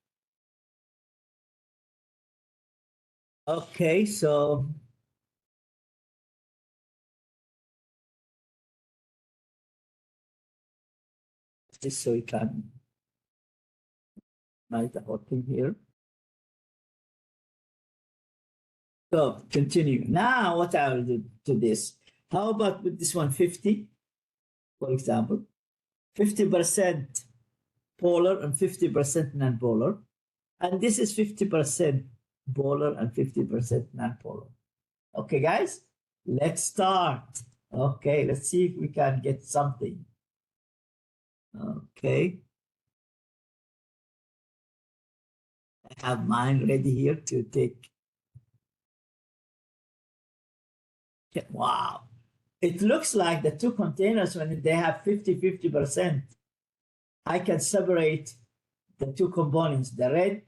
Okay, so just so we can write the whole thing here. So continue. Now what I will do to this, how about with this one 50, for example, 50% polar and 50% non-polar. And this is 50% polar and 50% non-polar. Okay, guys, let's start. Okay, let's see if we can get something. Okay. I have mine ready here to take. Wow. It looks like the two containers, when they have 50-50%, I can separate the two components, the red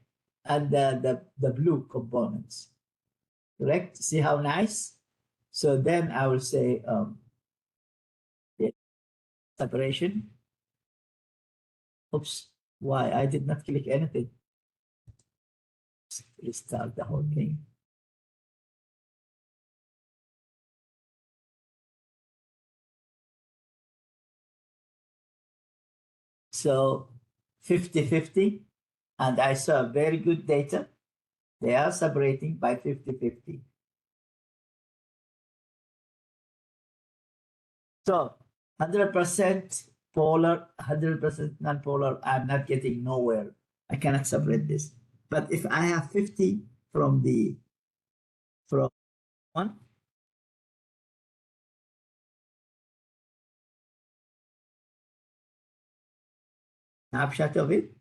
and the blue components. Correct? See how nice? So then I will say yeah, separation. Oops, why? I did not click anything. Restart the whole thing. So 50-50, and I saw very good data. They are separating by 50-50. So 100% polar, 100% non-polar, I'm not getting nowhere. I cannot separate this. But if I have 50 from one, snapshot of it,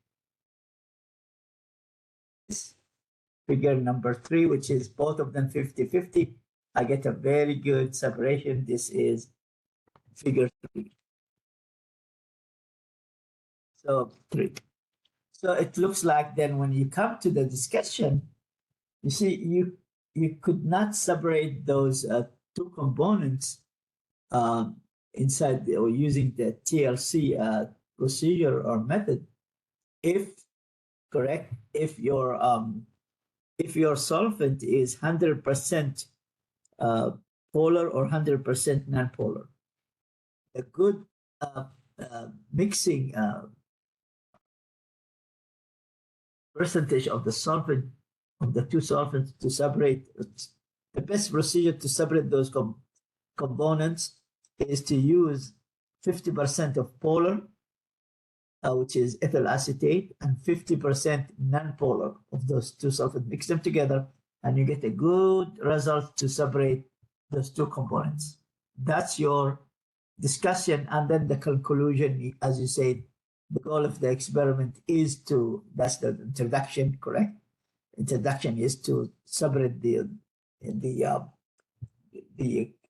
figure number 3, which is both of them 50-50, I get a very good separation. This is figure 3. So 3. So it looks like then when you come to the discussion, you see you could not separate those two components inside or using the TLC procedure or method if correct if your solvent is 100% polar or 100% non-polar. A good mixing percentage of the solvent of the two solvents to separate the best procedure to separate those components is to use 50% of polar, which is ethyl acetate, and 50% non-polar of those two solvents. Mix them together, and you get a good result to separate those two components. That's your discussion, and then the conclusion, as you said, the goal of the experiment is to, that's the introduction, correct? Introduction is to separate the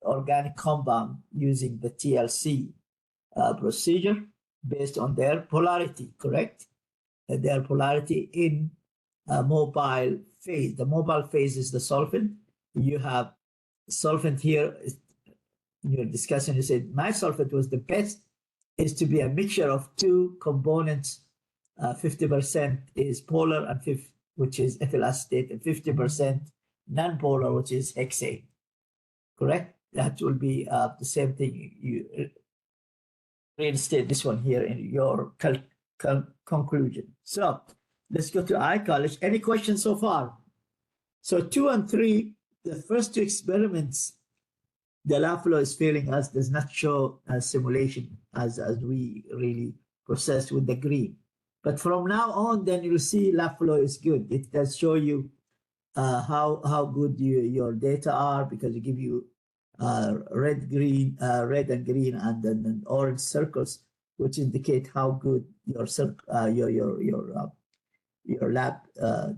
organic compound using the TLC procedure based on their polarity, correct? Their polarity in mobile phase. The mobile phase is the solvent. You have solvent here. In your discussion, you said my solvent was the best, is to be a mixture of two components. 50% is polar, and which is ethyl acetate, and 50% non-polar, which is hexane. Correct? That will be the same thing. You reinstate this one here in your conclusion. So let's go to iCollege. Any questions so far? So 2 and 3, the first two experiments, the Labflow is failing us, does not show a simulation as we really processed with the green. But from now on, then you'll see Labflow is good. It does show you how good your data are, because it give you red and green, and then orange circles, which indicate how good your lab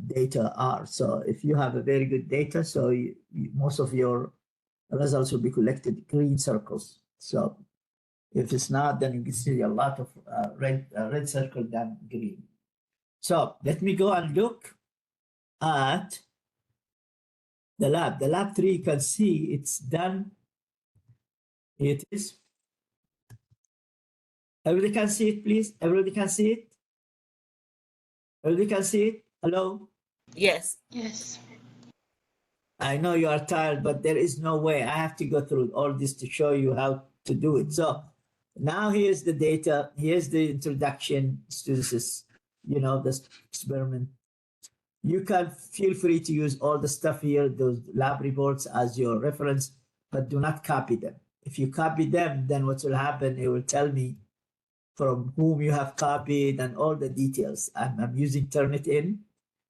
data are. So if you have a very good data, so most of your results will be collected green circles. So if it's not, then you can see a lot of red circle than green. So let me go and look at the lab. The lab 3, you can see it's done. It is. Everybody can see it, please. Everybody can see it. Everybody can see it. Hello. Yes. Yes. I know you are tired, but there is no way. I have to go through all this to show you how to do it. So now here's the data. Here's the introduction to this, this experiment. You can feel free to use all the stuff here, those lab reports, as your reference, but do not copy them. If you copy them, then what will happen, it will tell me from whom you have copied and all the details. I'm using Turnitin,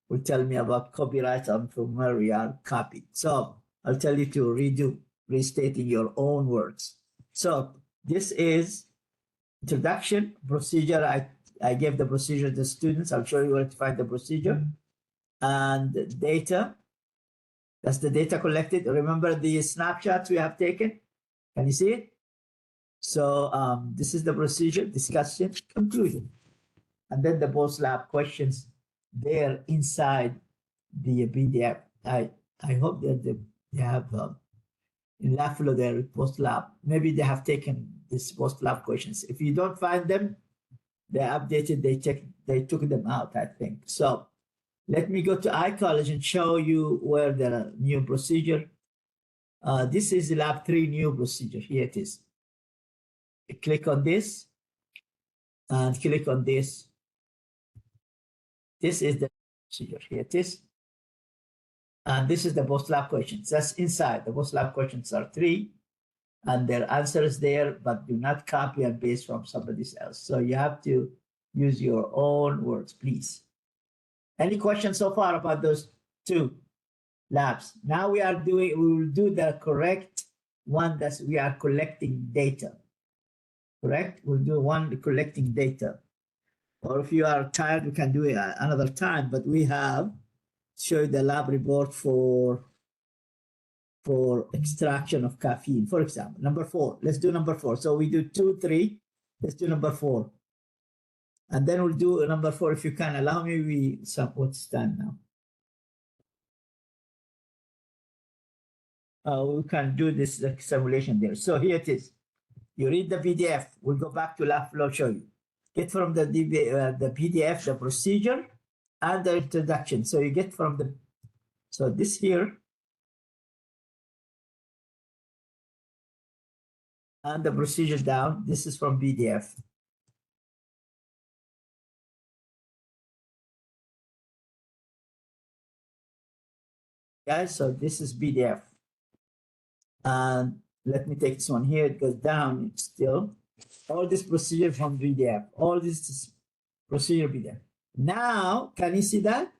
will tell me about copyright and from where we are copied. So I'll tell you to restating your own words. So this is introduction, procedure. I gave the procedure to the students. I'll show you where to find the procedure. And data, that's the data collected. Remember the snapshots we have taken? Can you see it? So this is the procedure, discussion, conclusion. And then the post-lab questions there inside the PDF. I hope that they have in Labflow their post-lab. Maybe they have taken these post-lab questions. If you don't find them, they updated, they took them out, I think. So let me go to iCollege and show you where the new procedure. This is Lab 3 new procedure. Here it is. Click on this and click on this. This is the procedure. Here it is. And this is the post-lab questions. That's inside. The post-lab questions are 3, and their answers there, but do not copy and paste from somebody else. So you have to use your own words, please. Any questions so far about those 2 labs? Now we will do the correct one that we are collecting data. Correct? We'll do one collecting data. Or if you are tired, we can do it another time, but we have show the lab report for extraction of caffeine, for example. Number 4, let's do number 4. So we do 2, 3, let's do number 4. And then we'll do number 4, if you can allow me, what's time now? We can do this simulation there. So here it is. You read the PDF. We'll go back to Labflow, show you. Get from the PDF, the procedure and the introduction. So you get from so this here, and the procedure down. This is from PDF. Guys, so this is PDF. And let me take this one here. It goes down still. All this procedure from PDF. All this is procedure PDF. Now, can you see that?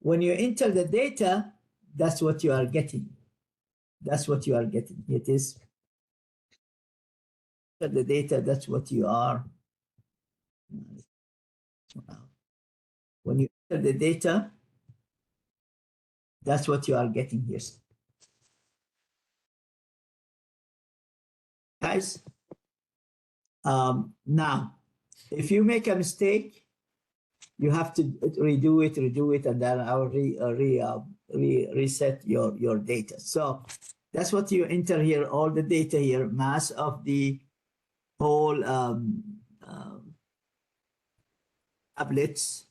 When you enter the data, that's what you are getting. That's what you are getting. It is the data, that's what you are. When you enter the data, that's what you are getting here. Guys, now, if you make a mistake, you have to redo it, and then I'll reset your data. So that's what you enter here, all the data here, mass of the whole tablets,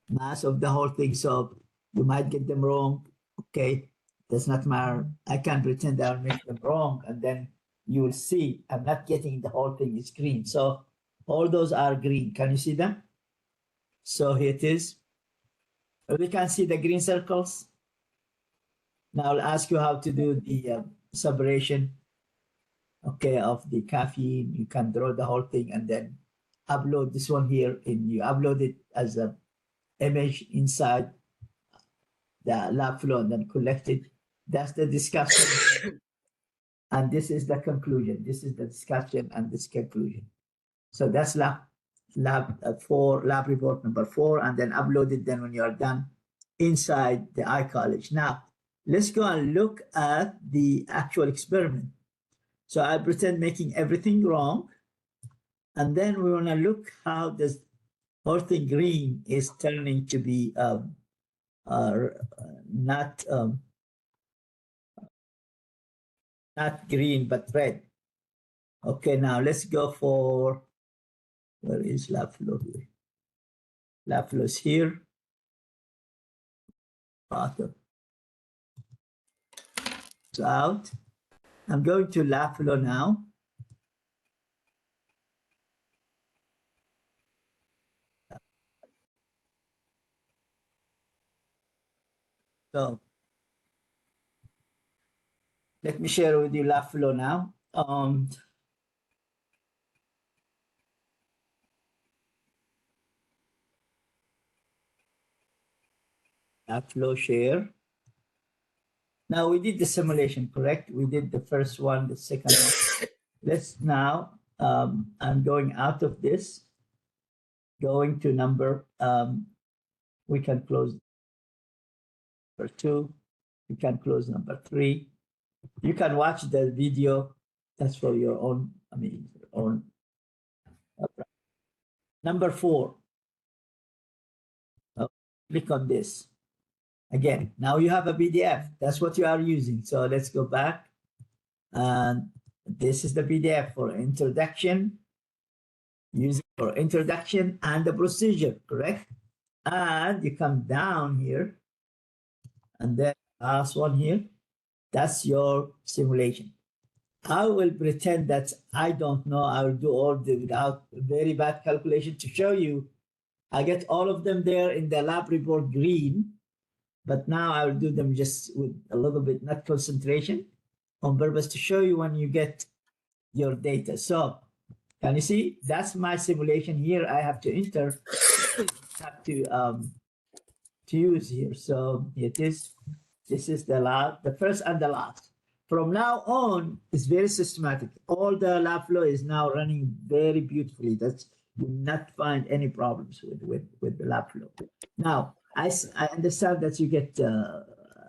mass of the whole thing. So you might get them wrong. Okay, does not matter. I can pretend I'll make them wrong, and then you will see I'm not getting the whole thing is green. So all those are green. Can you see them? So here it is. We can see the green circles. Now I'll ask you how to do the separation, okay, of the caffeine. You can draw the whole thing and then upload this one here, and you upload it as an image inside the Labflow and then collect it. That's the discussion. And this is the conclusion. This is the discussion and this conclusion. So that's lab report number 4, and then upload it then when you are done inside the iCollege. Now, let's go and look at the actual experiment. So I pretend making everything wrong, and then we want to look how this whole thing green is turning to be not green, but red. Okay, now let's go for, where is Labflow here? Labflow is here. Bottom. It's out. I'm going to Labflow now. So let me share with you Labflow now. Labflow share. Now we did the simulation, correct? We did the first one, the second one. Let's now, I'm going out of this, going to number, we can close number 2, we can close number 3. You can watch the video, that's for your own, your own. Number 4, click on this. Again, now you have a PDF, that's what you are using. So let's go back, and this is the PDF for introduction, using for introduction and the procedure, correct? And you come down here, and then last one here, that's your simulation. I will pretend that I don't know. I will do all the without very bad calculation to show you. I get all of them there in the lab report green, but now I will do them just with a little bit, not concentration, on purpose to show you when you get your data. So can you see? That's my simulation here. I have to enter, have to use here. So it is, this is the lab, the first and the last. From now on, it's very systematic. All the Labflow is now running very beautifully. That's, you will not find any problems with the Labflow. Now, I understand that you get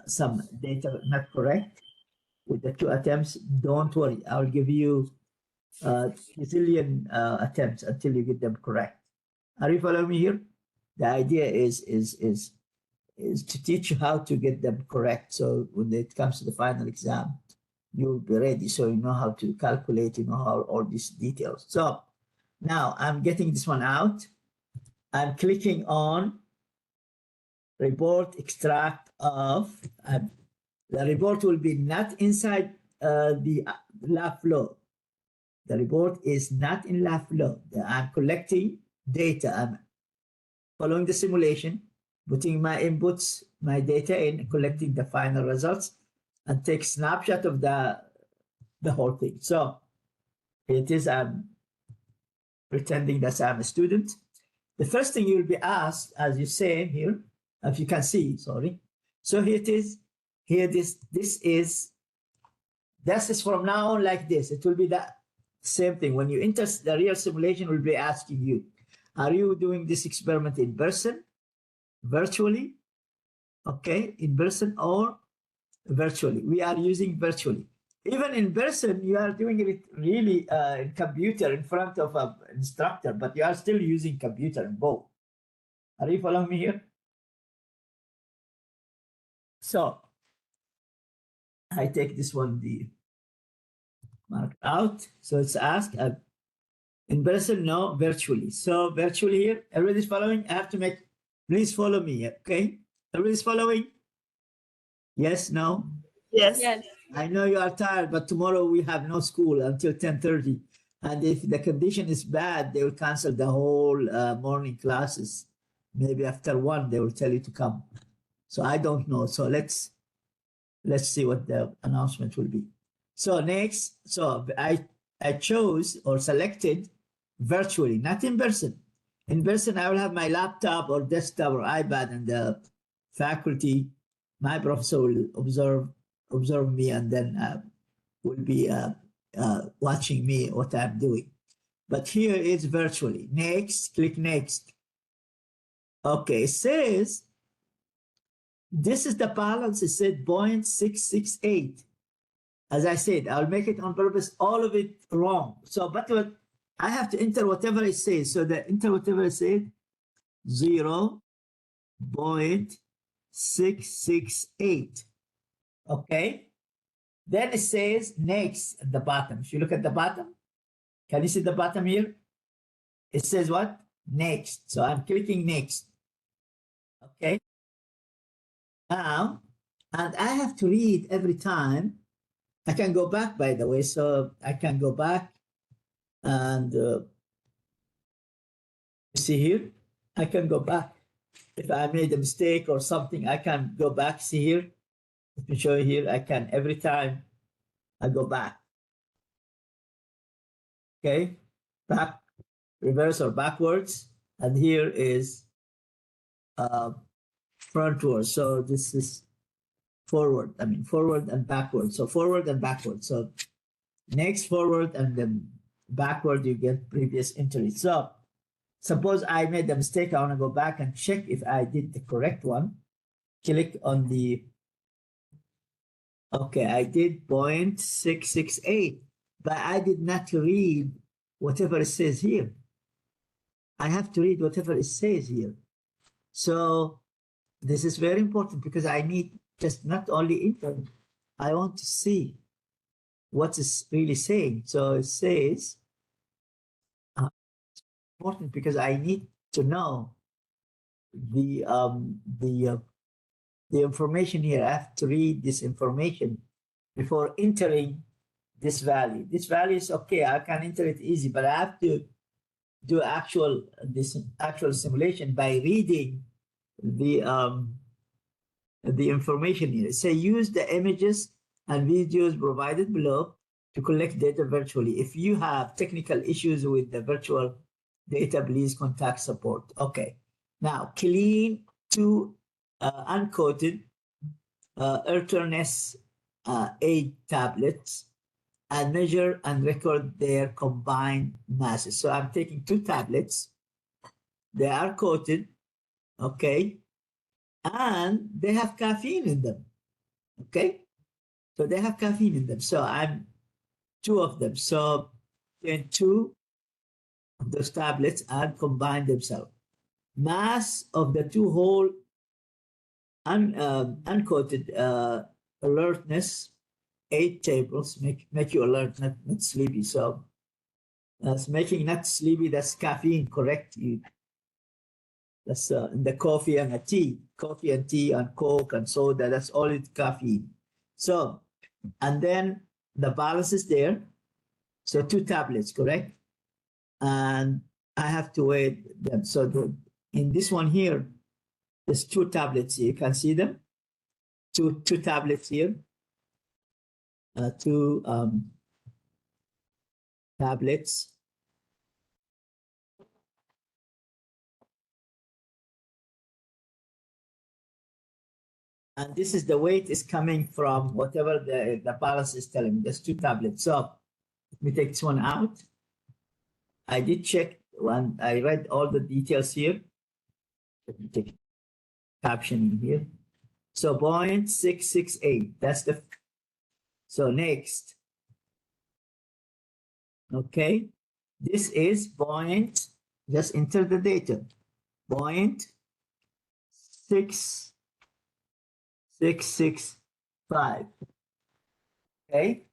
some data not correct with the 2 attempts. Don't worry, I'll give you a zillion attempts until you get them correct. Are you following me here? The idea is to teach you how to get them correct. So when it comes to the final exam, you'll be ready. So you know how to calculate, you know how all these details. So now I'm getting this one out. I'm clicking on report extract of, the report will be not inside the Labflow. The report is not in Labflow. I'm collecting data. I'm following the simulation, putting my inputs, my data in, collecting the final results, and take snapshot of the whole thing. So it is, I'm pretending that I'm a student. The first thing you'll be asked, as you say here, if you can see, sorry. So here it is, here this is from now on like this. It will be the same thing. When you enter the real simulation, will be asking you, are you doing this experiment in person, virtually, okay, in person or virtually? We are using virtually. Even in person, you are doing it really in computer in front of an instructor, but you are still using computer in both. Are you following me here? So I take this one, the mark out. So it's asked in person, no, virtually. So virtually here, everybody's following. I have to make, please follow me, okay? Everybody's following? Yes, no? Yes. Yes. I know you are tired, but tomorrow we have no school until 10:30. And if the condition is bad, they will cancel the whole morning classes. Maybe after 1, they will tell you to come. So I don't know. So let's see what the announcement will be. So next, so I chose or selected virtually, not in person. In person, I will have my laptop or desktop or iPad, and the faculty, my professor will observe me, and then will be watching me what I'm doing. But here it's virtually. Next, click next. Okay, it says this is the balance. It said 0.668. As I said, I'll make it on purpose, all of it wrong. So, but what I have to enter whatever it says. So the enter whatever it said, 0.668. Okay. Then it says next at the bottom. If you look at the bottom, can you see the bottom here? It says what? Next. So I'm clicking next. Okay. Now, and I have to read every time. I can go back, by the way. So I can go back and see here. I can go back. If I made a mistake or something, I can go back. See here. Let me show you here. I can, every time I go back. Okay. Back, reverse or backwards. And here is frontward. So this is forward. I mean, forward and backward. So forward and backward. So next forward and then backward, you get previous entry. So suppose I made a mistake. I want to go back and check if I did the correct one. Click on the, okay, I did 0.668, but I did not read whatever it says here. I have to read whatever it says here. So this is very important because I need just not only info, I want to see what it's really saying. So it says, important because I need to know the information here. I have to read this information before entering this value. This value is okay. I can enter it easy, but I have to do this actual simulation by reading the information here. Say use the images and videos provided below to collect data virtually. If you have technical issues with the virtual data, please contact support. Okay. Now clean to uncoated Earthness 8 tablets and measure and record their combined masses. So I'm taking 2 tablets. They are coated, okay, and they have caffeine in them, okay. So they have caffeine in them. So I'm 2 of them. So then 2 of those tablets and combine themselves. Mass of the 2 whole uncoated alertness 8 tables make you alert, not sleepy. So that's making not sleepy. That's caffeine, correct? That's in the coffee and the tea, coffee and tea and Coke and soda. That's all it's caffeine. So, and then the balance is there. So 2 tablets, correct? And I have to weigh them. So in this one here, there's 2 tablets here. You can see them. Two tablets here. 2 tablets. And this is the weight is coming from whatever the balance is telling me. There's 2 tablets. So let me take this one out. I did check when I read all the details here. Let me take caption in here. So 0.668. That's the, so next. Okay. This is point, just enter the data. 0.6665. Okay.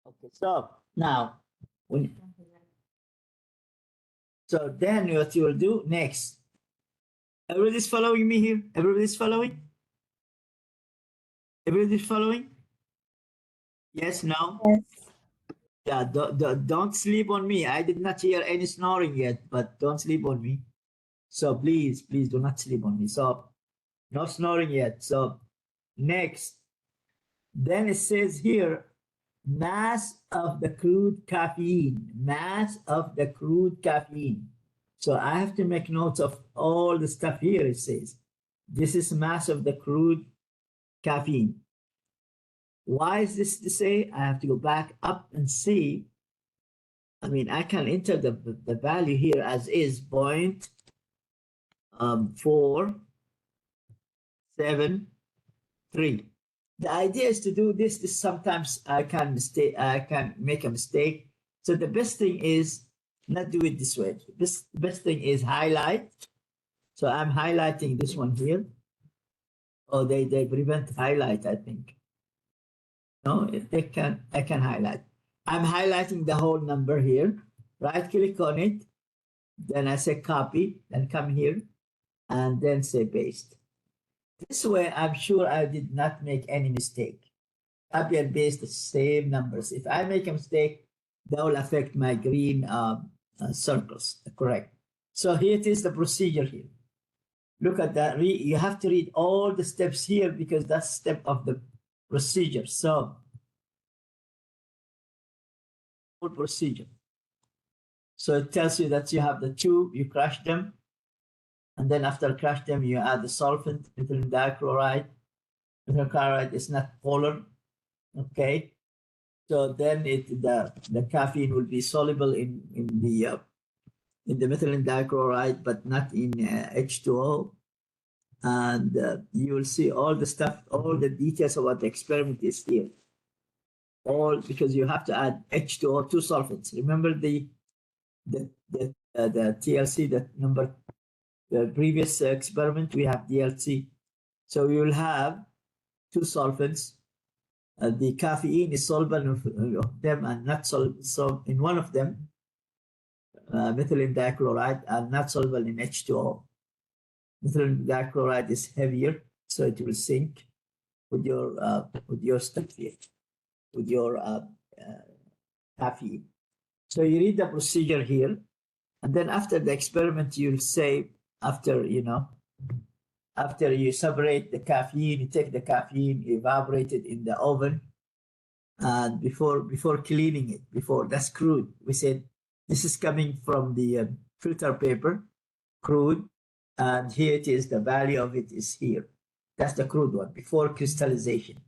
Okay, so now, so then what you will do next, everybody's following me here? Everybody's following? Everybody's following? Yes, no? Yes. Yeah, don't sleep on me. I did not hear any snoring yet, but don't sleep on me. So please do not sleep on me. So no snoring yet. So next, then it says here, mass of the crude caffeine, mass of the crude caffeine. So I have to make notes of all the stuff here. It says, this is mass of the crude caffeine. Why is this to say? I have to go back up and see. I mean, I can enter the value here as is 0.473. The idea is to do this. Sometimes I can make a mistake. So the best thing is not do it this way. The best thing is highlight. So I'm highlighting this one here. Oh, they prevent highlight, I think. No, I can highlight. I'm highlighting the whole number here. Right click on it. Then I say copy, then come here and then say paste. This way, I'm sure I did not make any mistake. Copy and paste the same numbers. If I make a mistake, that will affect my green circles, correct? So here it is, the procedure here. Look at that. You have to read all the steps here because that's step of the procedure. So, procedure. So it tells you that you have the two, you crush them, and then after crush them, you add the solvent, methylene dichloride. Methylene chloride is not polar, okay? So then the caffeine will be soluble in the methylene dichloride, but not in H2O. And you will see all the stuff, all the details about the experiment is here. All because you have to add H2O, two solvents. Remember the TLC, the previous experiment, we have DLC. So you will have two solvents. The caffeine is soluble of them and not soluble. So in one of them, methylene dichloride are not soluble in H2O. Methylene dichloride is heavier, so it will sink with your stuff here, with your caffeine. So you read the procedure here, and then after the experiment, you'll say after you separate the caffeine, you take the caffeine, evaporate it in the oven, and before cleaning it, that's crude. We said this is coming from the filter paper, crude, and here it is. The value of it is here. That's the crude one before crystallization,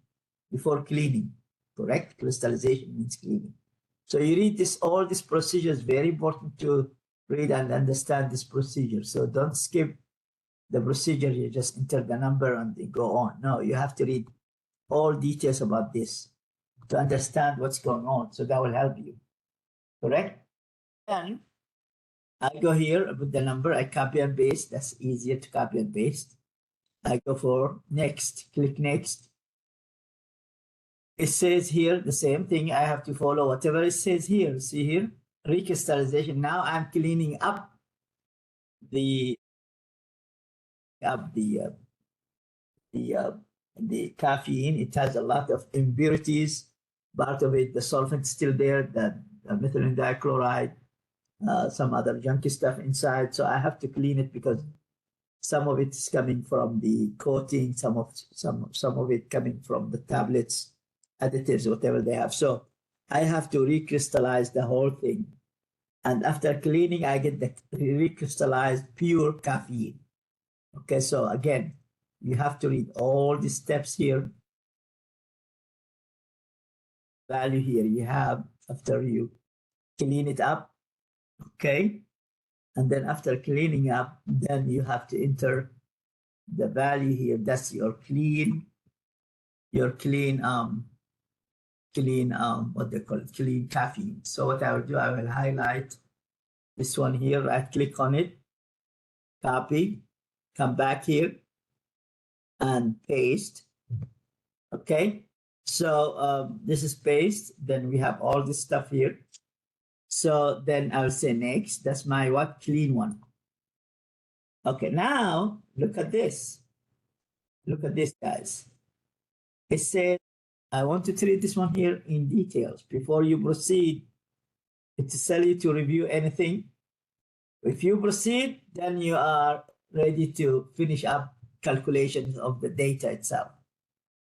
before cleaning. Correct? Crystallization means cleaning. So you read this. All these procedures, very important to read and understand this procedure. So don't skip the procedure. You just enter the number and they go on. No, you have to read all details about this to understand what's going on. So that will help you. Correct? Then I go here with the number. I copy and paste. That's easier to copy and paste. I go for next. Click next. It says here the same thing. I have to follow whatever it says here. See here, recrystallization. Now I'm cleaning up the caffeine. It has a lot of impurities. Part of it, the solvent still there. The methylene dichloride, some other junky stuff inside. So I have to clean it because some of it is coming from the coating. Some of it coming from the tablets, additives, whatever they have. So I have to recrystallize the whole thing. And after cleaning, I get the recrystallized pure caffeine. Okay, so again, you have to read all the steps here. Value here you have after you clean it up. Okay, and then after cleaning up, then you have to enter the value here. That's your clean what they call it, clean caffeine. So what I will do, I will highlight this one here, right click on it, copy, come back here and paste. Okay, so this is paste. Then we have all this stuff here. So then I'll say next. That's my what? Clean one. Okay, now look at this. Look at this, guys. It says, I want to treat this one here in details. Before you proceed, it's telling you to review anything. If you proceed, then you are ready to finish up calculations of the data itself,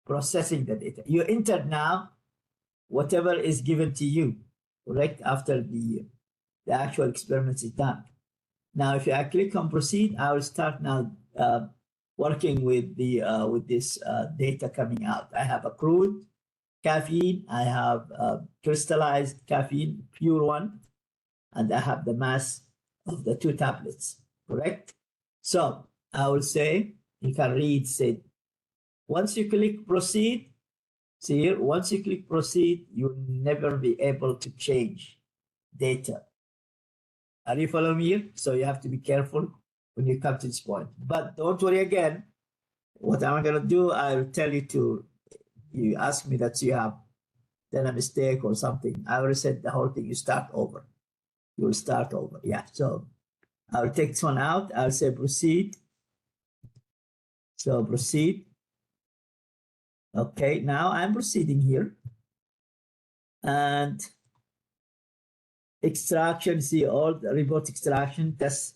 processing the data. You enter now whatever is given to you, correct? After the actual experiment is done. Now, if I click on proceed, I will start now working with this data coming out. I have a crude caffeine, I have crystallized caffeine, pure one, and I have the mass of the two tablets, correct? So I will say, you can read, say, once you click proceed, see here, once you click proceed, you'll never be able to change data. Are you following me here? So you have to be careful when you come to this point. But don't worry again. What I'm going to do, I'll tell you to, you ask me that you have done a mistake or something. I will reset the whole thing. You start over. You will start over. Yeah. So I'll take this one out. I'll say proceed. So proceed. Okay. Now I'm proceeding here. And extraction, see all the report extraction. That's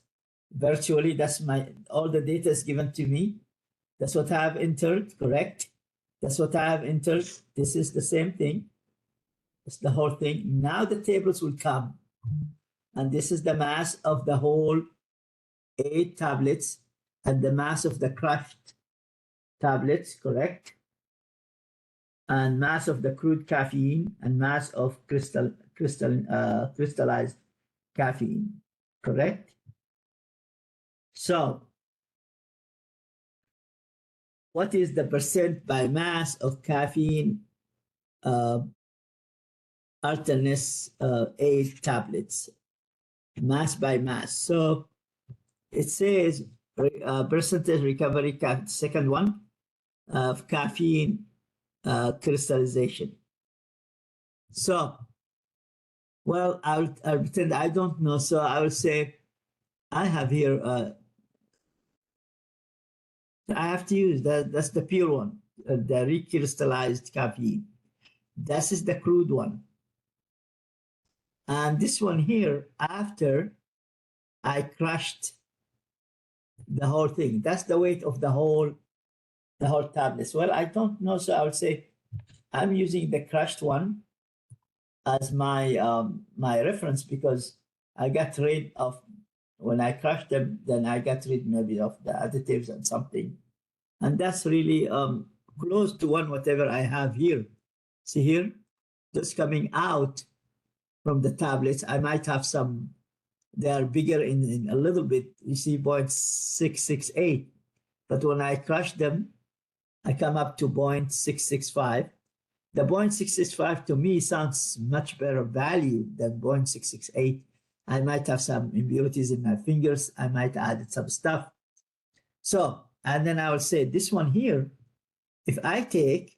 virtually, that's all the data is given to me. That's what I have entered, correct? That's what I have entered. This is the same thing. It's the whole thing. Now the tables will come And this is the mass of the whole 8 tablets and the mass of the crushed tablets, correct? And mass of the crude caffeine and mass of crystallized caffeine, correct? So what is the percent by mass of caffeine alternate 8 tablets, mass by mass? So it says percentage recovery, second one, of caffeine crystallization. So, well, I'll pretend I don't know. So I will say I have here, I have to use that. That's the pure one, the recrystallized caffeine. This is the crude one. And this one here, after I crushed the whole thing, that's the weight of the whole tablets. Well, I don't know. So I would say I'm using the crushed one as my reference because I got rid of, when I crushed them, then I got rid maybe of the additives and something. And that's really close to whatever I have here. See here, just coming out from the tablets. I might have some, they are bigger in a little bit, you see 0.668. But when I crush them, I come up to 0.665. The 0.665 to me sounds much better value than 0.668. I might have some impurities in my fingers. I might add some stuff. So, and then I will say this one here, if I take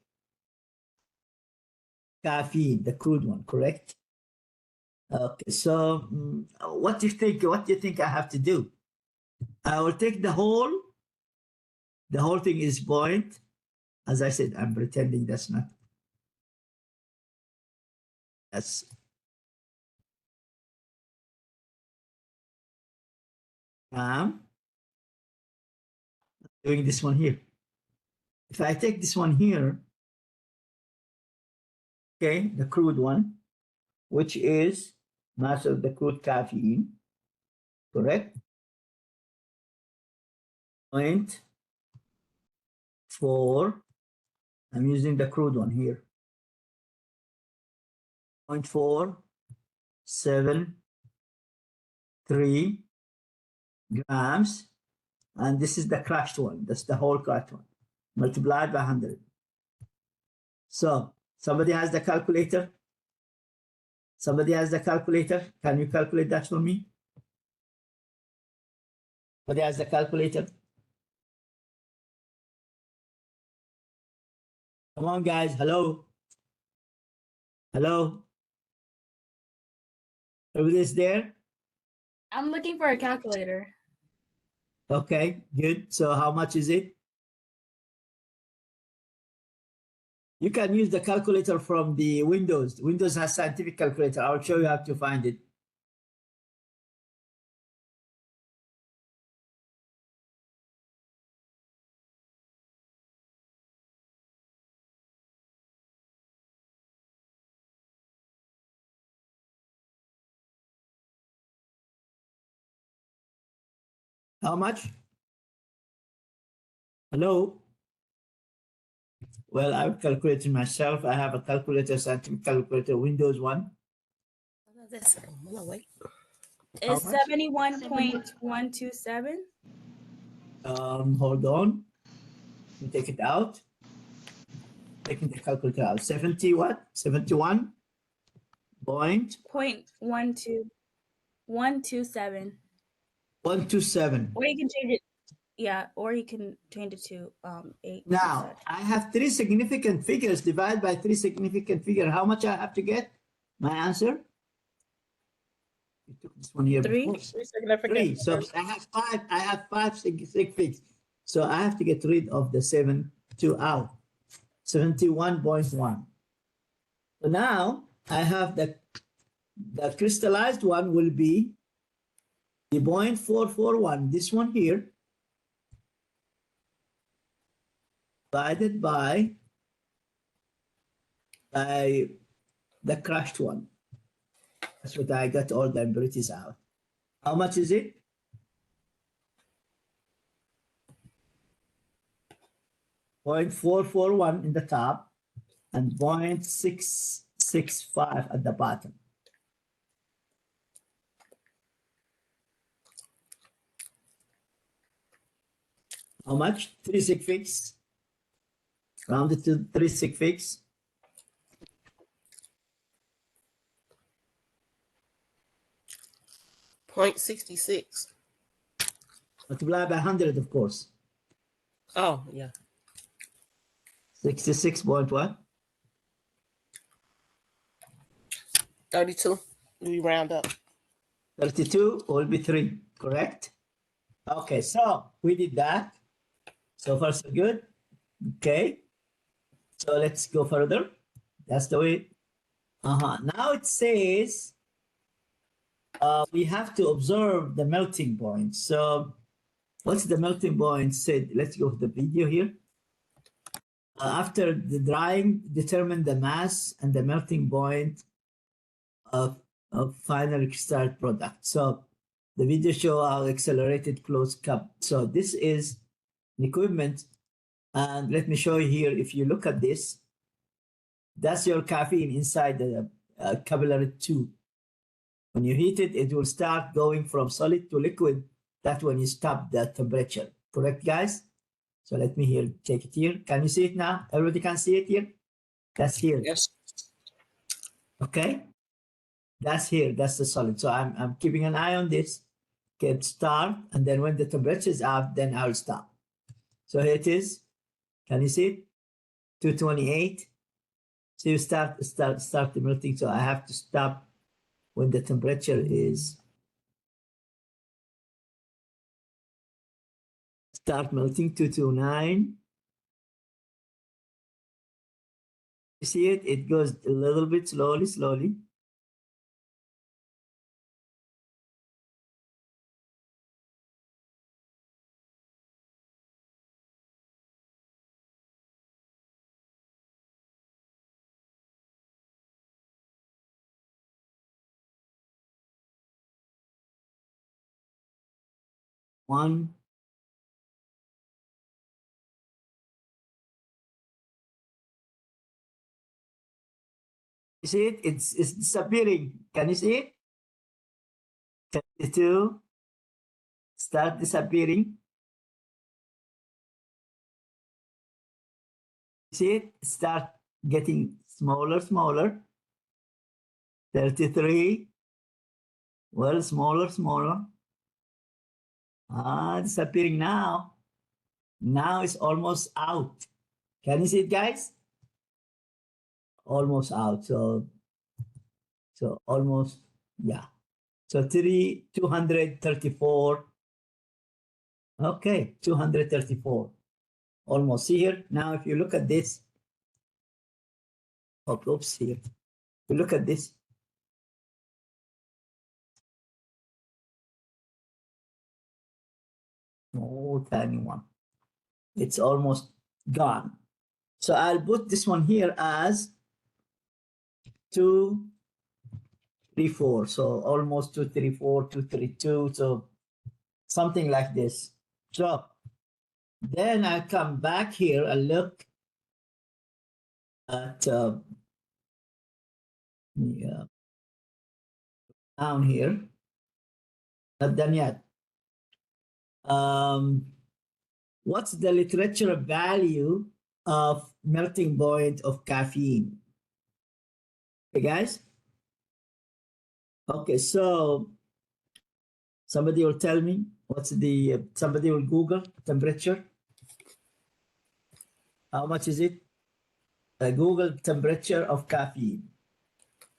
caffeine, the crude one, correct? Okay, so what do you think? What do you think I have to do? I will take the whole thing is point. As I said, I'm pretending that's not. That's doing this one here. If I take this one here, okay, the crude one, which is mass of the crude caffeine, correct? 0.4, I'm using the crude one here. 0.473 grams. And this is the crushed one. That's the whole crushed one, multiplied by 100. So somebody has the calculator? Somebody has the calculator? Can you calculate that for me? Somebody has the calculator? Come on, guys. Hello? Hello? Everybody's there? I'm looking for a calculator. Okay, good. So how much is it? You can use the calculator from the Windows. Windows has scientific calculator. I'll show you how to find it. How much? Hello? Well, I've calculated myself. I have a calculator, scientific calculator, Windows one. That's wait. How It's much? 71.127. Hold on. Let me take it out. Taking the calculator out. 70 what? 71 point 127. 127. Or you can change it. Yeah, or you can change it to 8. Now, I have 3 significant figures. Divide by 3 significant figures. How much I have to get? My answer? You took this one here 3. before. 3 significant. 3. So I have 5 sig figs. So I have to get rid of the 7 2 out. 71.1. So now I have the crystallized one will be the 0.441, this one here, divided by the crushed one. That's what I got all the impurities out. How much is it? .441 in the top and 0.665 at the bottom. How much? 3 sig figs. Rounded to 3 sig figs. 0.66. Multiply by 100, of course. Oh, yeah. 66 point what? 32. We round up. 32 will be 3, correct? Okay, so we did that. So far, so good. Okay. So let's go further. That's the way. Now it says we have to observe the melting point. So what's the melting point said? Let's go to the video here. After the drying, determine the mass and the melting point of final crystal product. So the video show how accelerated closed cup. So this is an equipment. And let me show you here. If you look at this, that's your caffeine inside the capillary tube. When you heat it, it will start going from solid to liquid. That's when you stop the temperature. Correct, guys? So let me here take it here. Can you see it now? Everybody can see it here? That's here. Yes. Okay? That's here. That's the solid. So I'm keeping an eye on this. Get start. And then when the temperature is up, then I'll stop. So here it is. Can you see it? 228. So you start the melting. So I have to stop when the temperature is start melting. 229. You see it? It goes a little bit slowly. One. You see it? It's disappearing. Can you see it? 32. Start disappearing. See it? Start getting smaller. 33. Well, smaller. Disappearing now. Now it's almost out. Can you see it, guys? Almost out. So almost, yeah. So 234. Okay, 234. Almost. See here? Now, if you look at this, oops, here. If you look at this, oh, tiny one. It's almost gone. So I'll put this one here as 234. So almost 234, 232. So something like this. So then I come back here and look at down here. Not done yet. What's the literature value of melting point of caffeine? Okay, guys? Okay, so somebody will tell me what's the, somebody will Google temperature. How much is it? Google temperature of caffeine.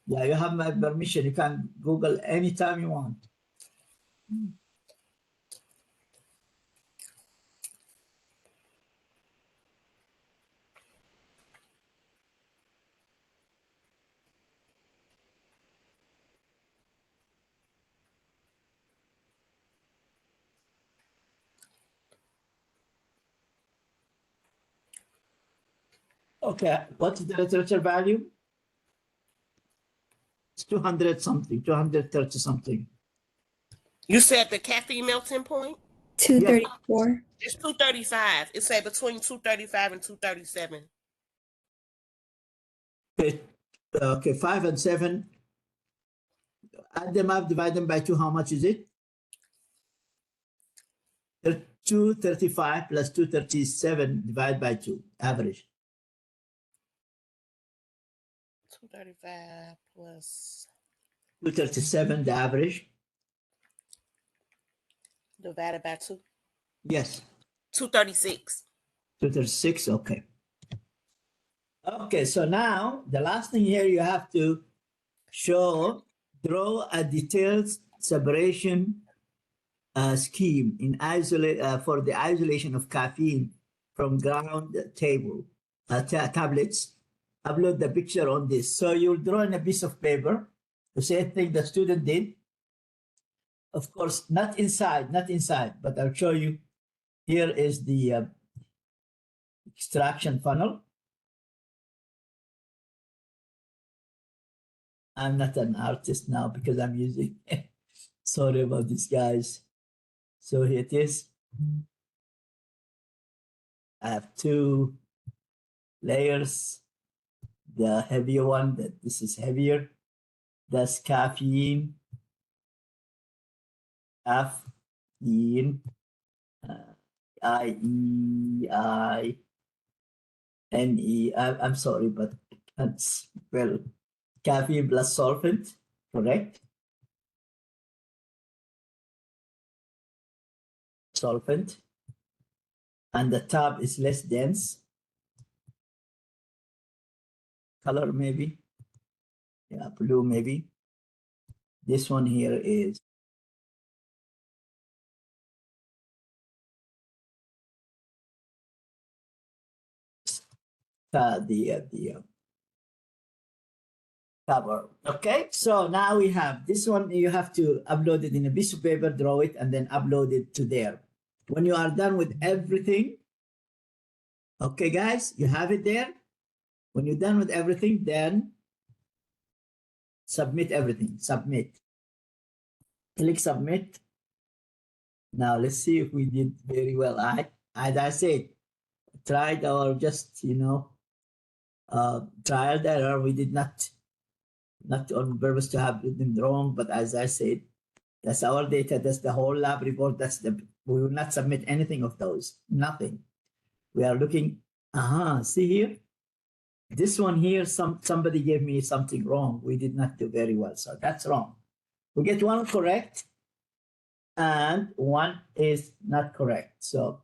Yeah, you have my permission. You can Google anytime you want. Okay, what's the literature value? It's 200 something, 230 something. You said the caffeine melting point? 234. It's 235. It say between 235 and 237. Okay, 5 and 7. Add them up, divide them by 2. How much is it? 235 plus 237 divided by 2, average. 235 plus 237, the average. divided by 2. Yes. 236. 236, okay. Okay, so now the last thing here you have to draw a detailed separation scheme in for the isolation of caffeine from ground table tablets. Upload the picture on this. So you'll draw on a piece of paper the same thing the student did. Of course, not inside, but I'll show you. Here is the extraction funnel. I'm not an artist now because I'm using, sorry about this, guys. So here it is. I have 2 layers. The heavier one, this is heavier. That's caffeine. Caffeine. I-E-I-N-E. I'm sorry, but I can't spell. Caffeine plus solvent, correct? Solvent. And the top is less dense. Color maybe. Yeah, blue maybe. This one here is the cover. Okay, so now we have this one. You have to upload it in a piece of paper, draw it, and then upload it to there. When you are done with everything, okay, guys, you have it there. When you're done with everything, then submit everything. Submit. Click submit. Now let's see if we did very well. As I said, tried our just trial and error. We did not on purpose to have them wrong, but as I said, that's our data. That's the whole lab report. We will not submit anything of those. Nothing. We are looking. See here. This one here, somebody gave me something wrong. We did not do very well, so that's wrong. We get 1 correct, and 1 is not correct. So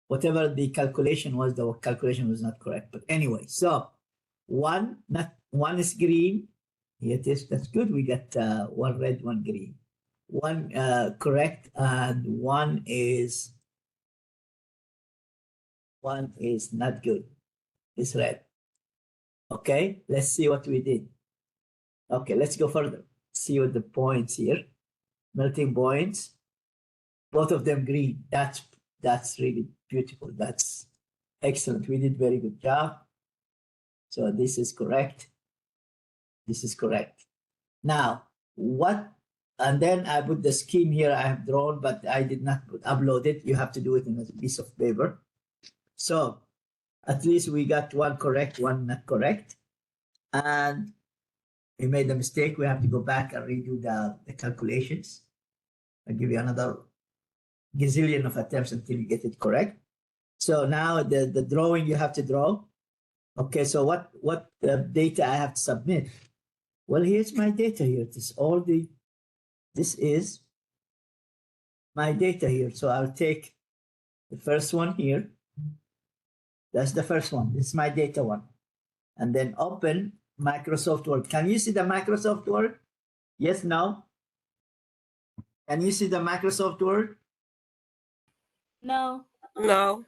whatever the calculation was, the calculation was not correct. But anyway, so 1 is green. Here it is. That's good. We got 1 red, 1 green. 1 correct, and 1 is not good. It's red. Okay, let's see what we did. Okay, let's go further. See what the points here. Melting points. Both of them green. That's really beautiful. That's excellent. We did very good job. So this is correct. This is correct. Now, and then I put the scheme here I have drawn, but I did not upload it. You have to do it in a piece of paper. So at least we got 1 correct, 1 not correct. And we made a mistake. We have to go back and redo the calculations. I'll give you another gazillion of attempts until you get it correct. So now the drawing you have to draw. Okay, so what data I have to submit? Well, here's my data here. This is my data here. So I'll take the first one here. That's the first one. This is my data one. And then open Microsoft Word. Can you see the Microsoft Word? Yes, no? Can you see the Microsoft Word? No. No.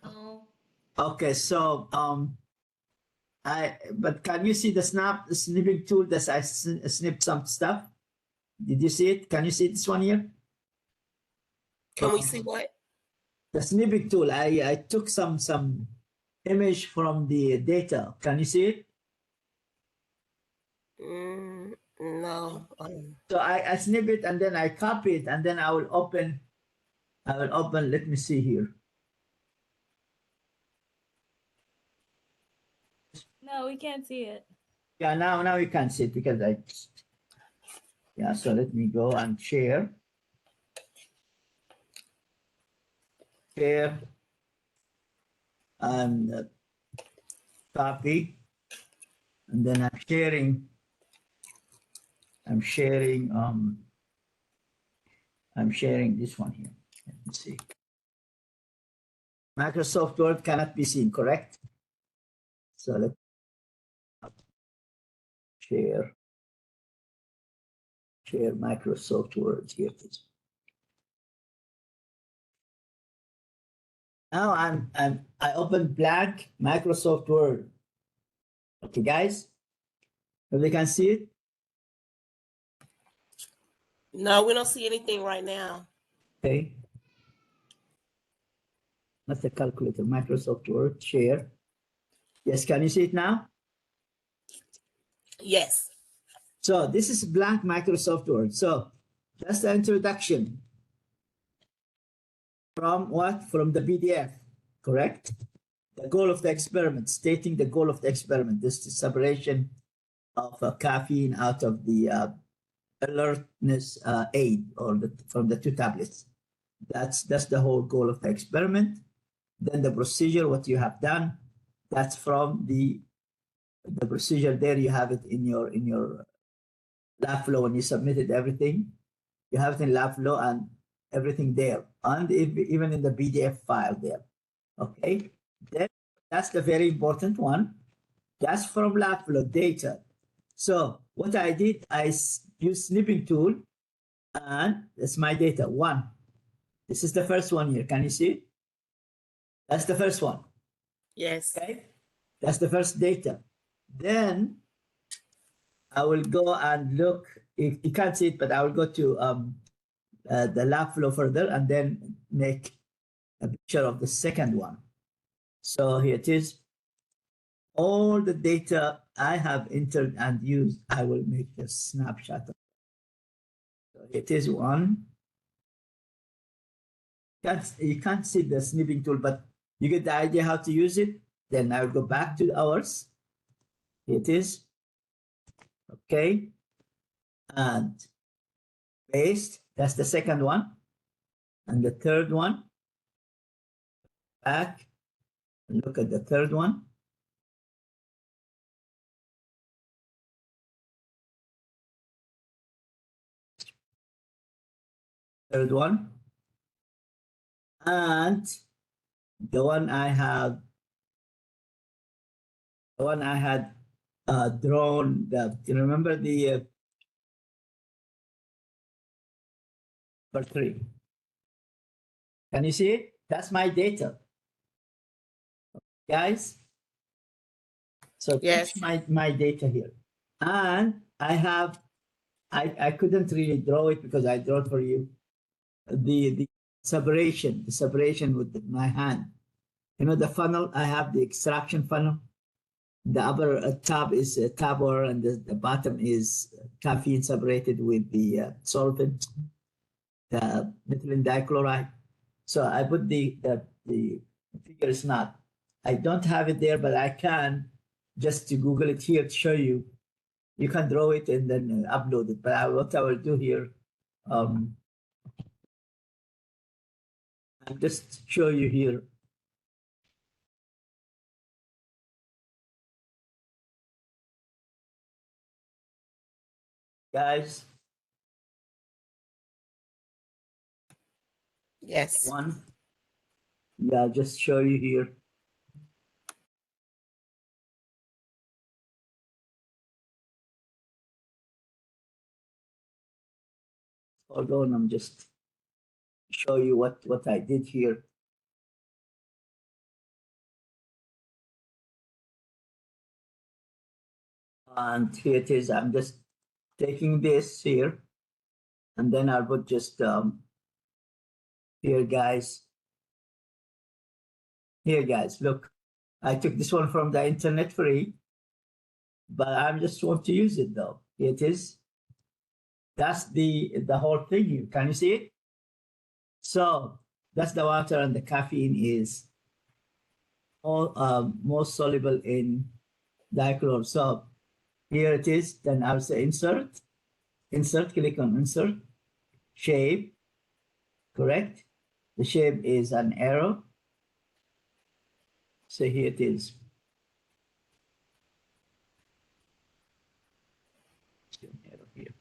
Okay, so but can you see the snipping tool that I snipped some stuff? Did you see it? Can you see this one here? Can we see what? The snipping tool. I took some image from the data. Can you see it? No. So I snip it and then I copy it and then I will open, let me see here. No, we can't see it. Yeah, now you can see it because yeah, so let me go and share. Share and copy. And then I'm sharing this one here. Let me see. Microsoft Word cannot be seen, correct? So let's share Microsoft Word here. Now I open blank Microsoft Word. Okay, guys, if you can see it. No, we don't see anything right now. Okay. That's the calculator, Microsoft Word, share. Yes, can you see it now? Yes. So this is blank Microsoft Word. So that's the introduction. From what? From the PDF, correct? The goal of the experiment, stating the goal of the experiment. This is separation of caffeine out of the alertness aid or from the two tablets. That's the whole goal of the experiment. Then the procedure, what you have done, that's from the procedure there. You have it in your Labflow when you submitted everything. You have it in Labflow and everything there, and even in the PDF file there. Okay, then that's the very important one. That's from Labflow data. So what I did, I used snipping tool, and that's my data. One. This is the first one here. Can you see? That's the first one. Yes. Okay, that's the first data. Then I will go and look. If you can't see it, but I will go to the Labflow further and then make a picture of the second one. So here it is. All the data I have entered and used, I will make a snapshot of it. So it is one. You can't see the snipping tool, but you get the idea how to use it. Then I will go back to ours. Here it is. Okay. And paste. That's the second one. And the third one. Back. Look at the third one. Third one. And the one I had drawn. Do you remember the number 3? Can you see it? That's my data, guys. So Yes. that's my data here, and I couldn't really draw it because I drew it for you. The separation with my hand. You know the funnel. I have the extraction funnel. The upper tab is tabor, and the bottom is caffeine separated with the solvent, the methylene dichloride. So I put the figure is not. I don't have it there, but I can just to Google it here to show you. You can draw it and then upload it. But what I will do here, I'll just show you here. Guys, Yes. one. Yeah, I'll just show you here. Hold on, I'm just show you what I did here. And here it is. I'm just taking this here, and then I would just here, guys. Here, guys, look. I took this one from the internet free, but I just want to use it though. Here it is. That's the whole thing here. Can you see it? So that's the water, and the caffeine is all most soluble in dichlor. So here it is. Then I'll say insert, insert, click on insert, shape, correct? The shape is an arrow. So here it is. Arrow here.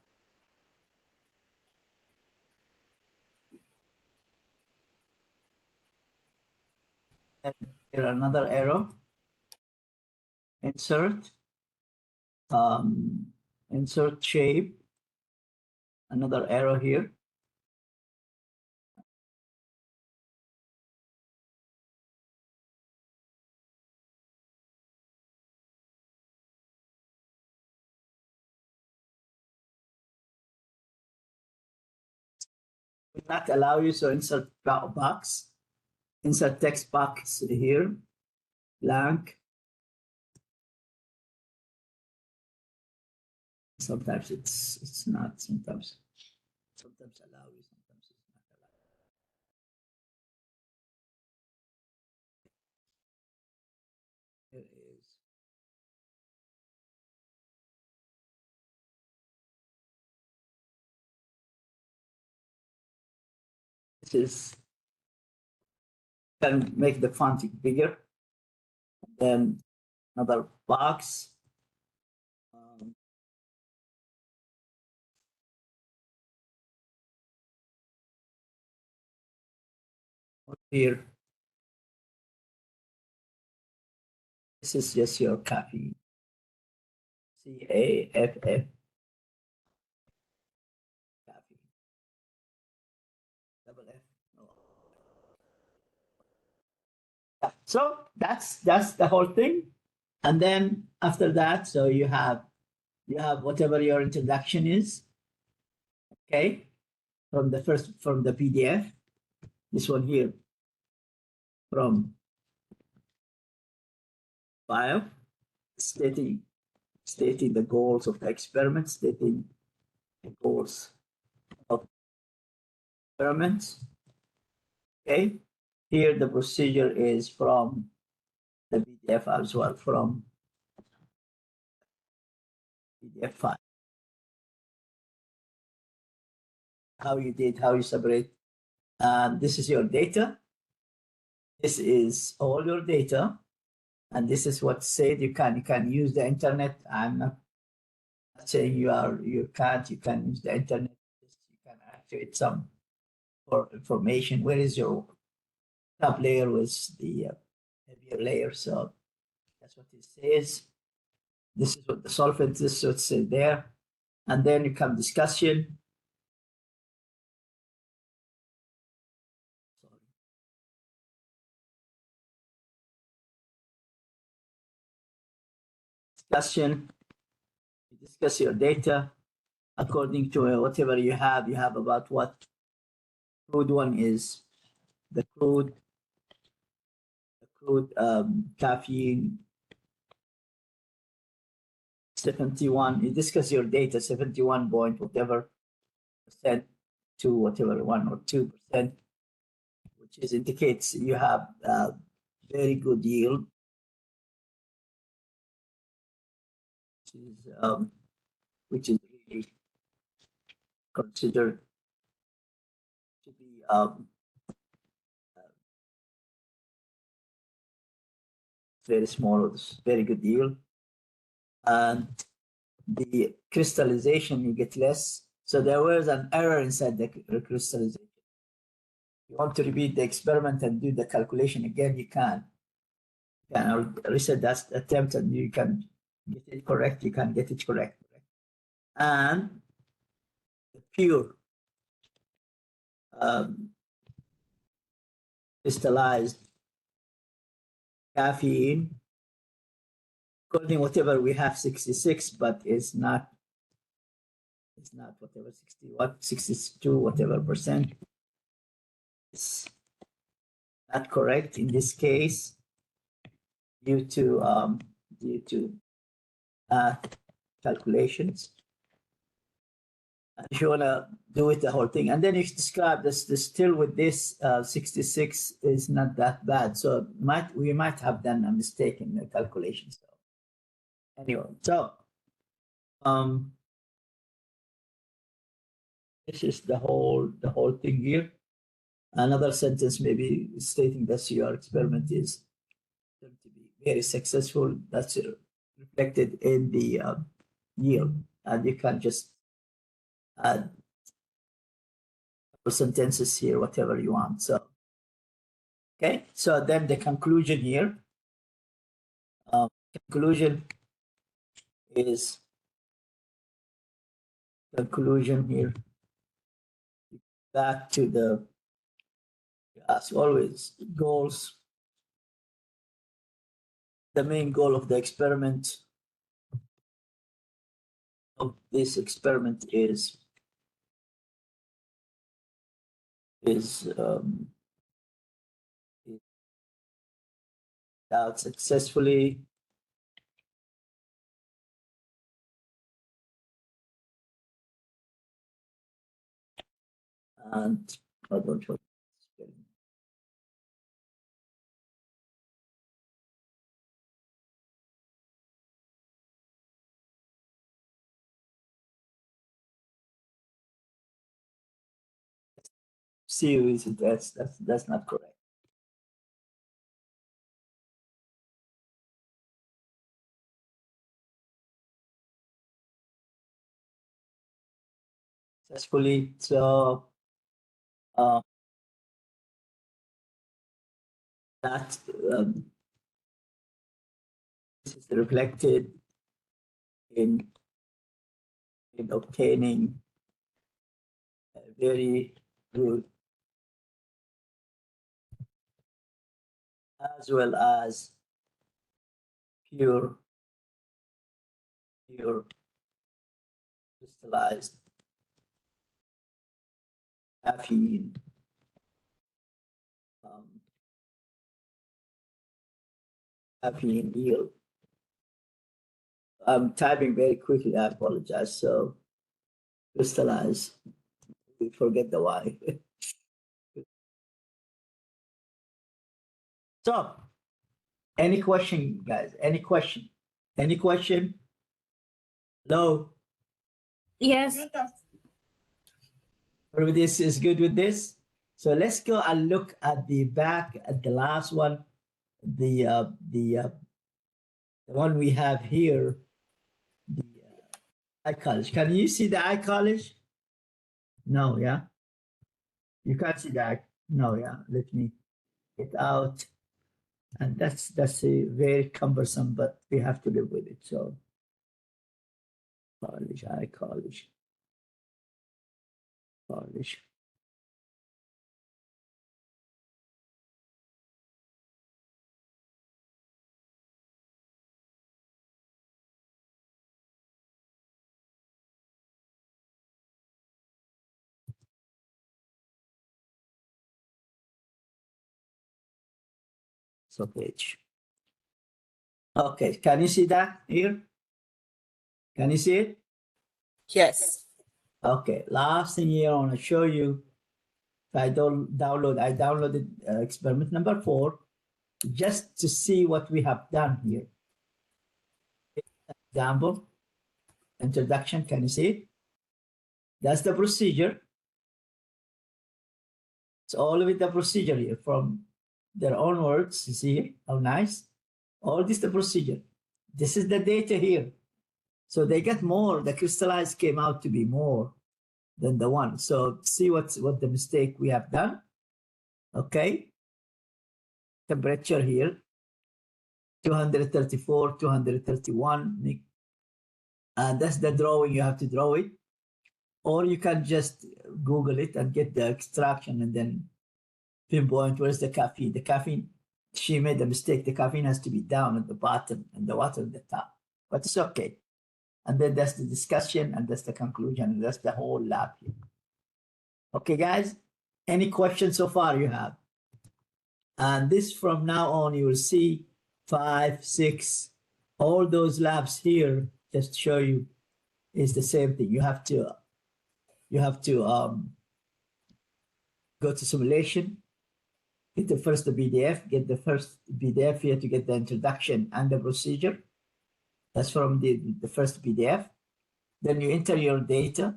And here another arrow. Insert, insert shape, another arrow here. Will not allow you, so insert box, insert text box here, blank. Sometimes it's not, sometimes allow you, sometimes it's not allow. Here is this is, can make the font bigger. Then another box. Here, this is just your copy. CAFF. Copy. Double F. No. Yeah. So that's the whole thing. And then after that, so you have whatever your introduction is, okay, from the PDF. This one here from file, stating the goals of the experiment, stating the goals of experiments. Okay, here the procedure is from the PDF as well, from PDF file. How you separate. This is your data. This is all your data, and this is what said you can use the internet. I'm not saying you can't. You can use the internet. You can activate some for information. Where is your top layer with the heavier layer? So that's what it says. This is what the solvent is. So it's there, and then you come discussion. Discussion. You discuss your data according to whatever you have. You have about what crude one is. The crude caffeine 71. You discuss your data 71 point whatever percent to whatever 1 or 2%, which is indicates you have very good yield, which is really considered to be very small, very good yield. And the crystallization, you get less. So there was an error inside the crystallization. You want to repeat the experiment and do the calculation again, you can. You can reset that attempt and you can get it correct. You can get it correct. And the pure crystallized caffeine, according whatever we have 66, but it's not whatever 62 whatever percent. It's not correct in this case due to calculations. if you want to do it the whole thing, and then you describe this still with this 66 is not that bad, so we might have done a mistake in the calculations. So anyway, so this is the whole thing here. Another sentence maybe stating that your experiment is going to be very successful. That's reflected in the yield, and you can just add sentences here, whatever you want. So, okay. So then the conclusion here. Conclusion is here. Back to the, as always, goals. The main goal of the experiment of this experiment is out successfully. And I don't know. Series, that's not correct. Successfully, so that this is reflected in obtaining a very good, as well as pure crystallized caffeine. Caffeine yield. I'm typing very quickly, I apologize. So crystallize, we forget the Y. So any question, guys? Any question? Any question? Hello? Yes. Everybody is good with this? So let's go and look at the back at the last one, the one we have here, the eye college. Can you see the eye college? No, yeah. You can't see that. No, yeah. Let me get out. And that's a very cumbersome, but we have to live with it. So college, eye college. So page. Okay, can you see that here? Can you see it? Yes. Okay, last thing here I want to show you. If I downloaded experiment number 4 just to see what we have done here. Example, introduction, can you see it? That's the procedure. It's all with the procedure here from their own words. You see how nice? All this the procedure. This is the data here. So they get more. The crystallized came out to be more than the one. So see what the mistake we have done. Okay. Temperature here, 234, 231. And that's the drawing. You have to draw it. Or you can just Google it and get the extraction and then pinpoint where's the caffeine. The caffeine, she made a mistake. The caffeine has to be down at the bottom and the water at the top. But it's okay. And then that's the discussion and that's the conclusion. And that's the whole lab here. Okay, guys, any questions so far you have? And this from now on, you will see 5, 6, all those labs here, just to show you, is the same thing. You have to you have to go to simulation, get the first PDF, get the first PDF here to get the introduction and the procedure. That's from the first PDF. Then you enter your data,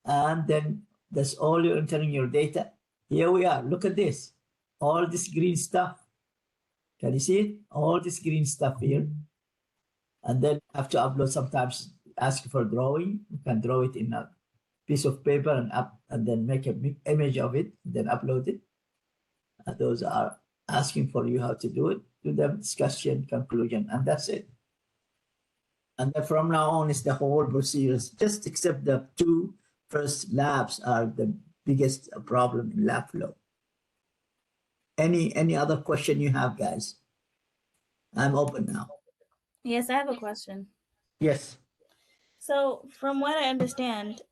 and then that's all you're entering your data. Here we are. Look at this. All this green stuff. Can you see it? All this green stuff here. And then have to upload, sometimes ask for drawing. You can draw it in a piece of paper and then make a big image of it, then upload it. And those are asking for you how to do it. Do the discussion, conclusion, and that's it. And then from now on is the whole procedures, just except the two first labs are the biggest problem in Labflow. Any other question you have, guys? I'm open now. Yes, I have a question. Yes. So from what I understand,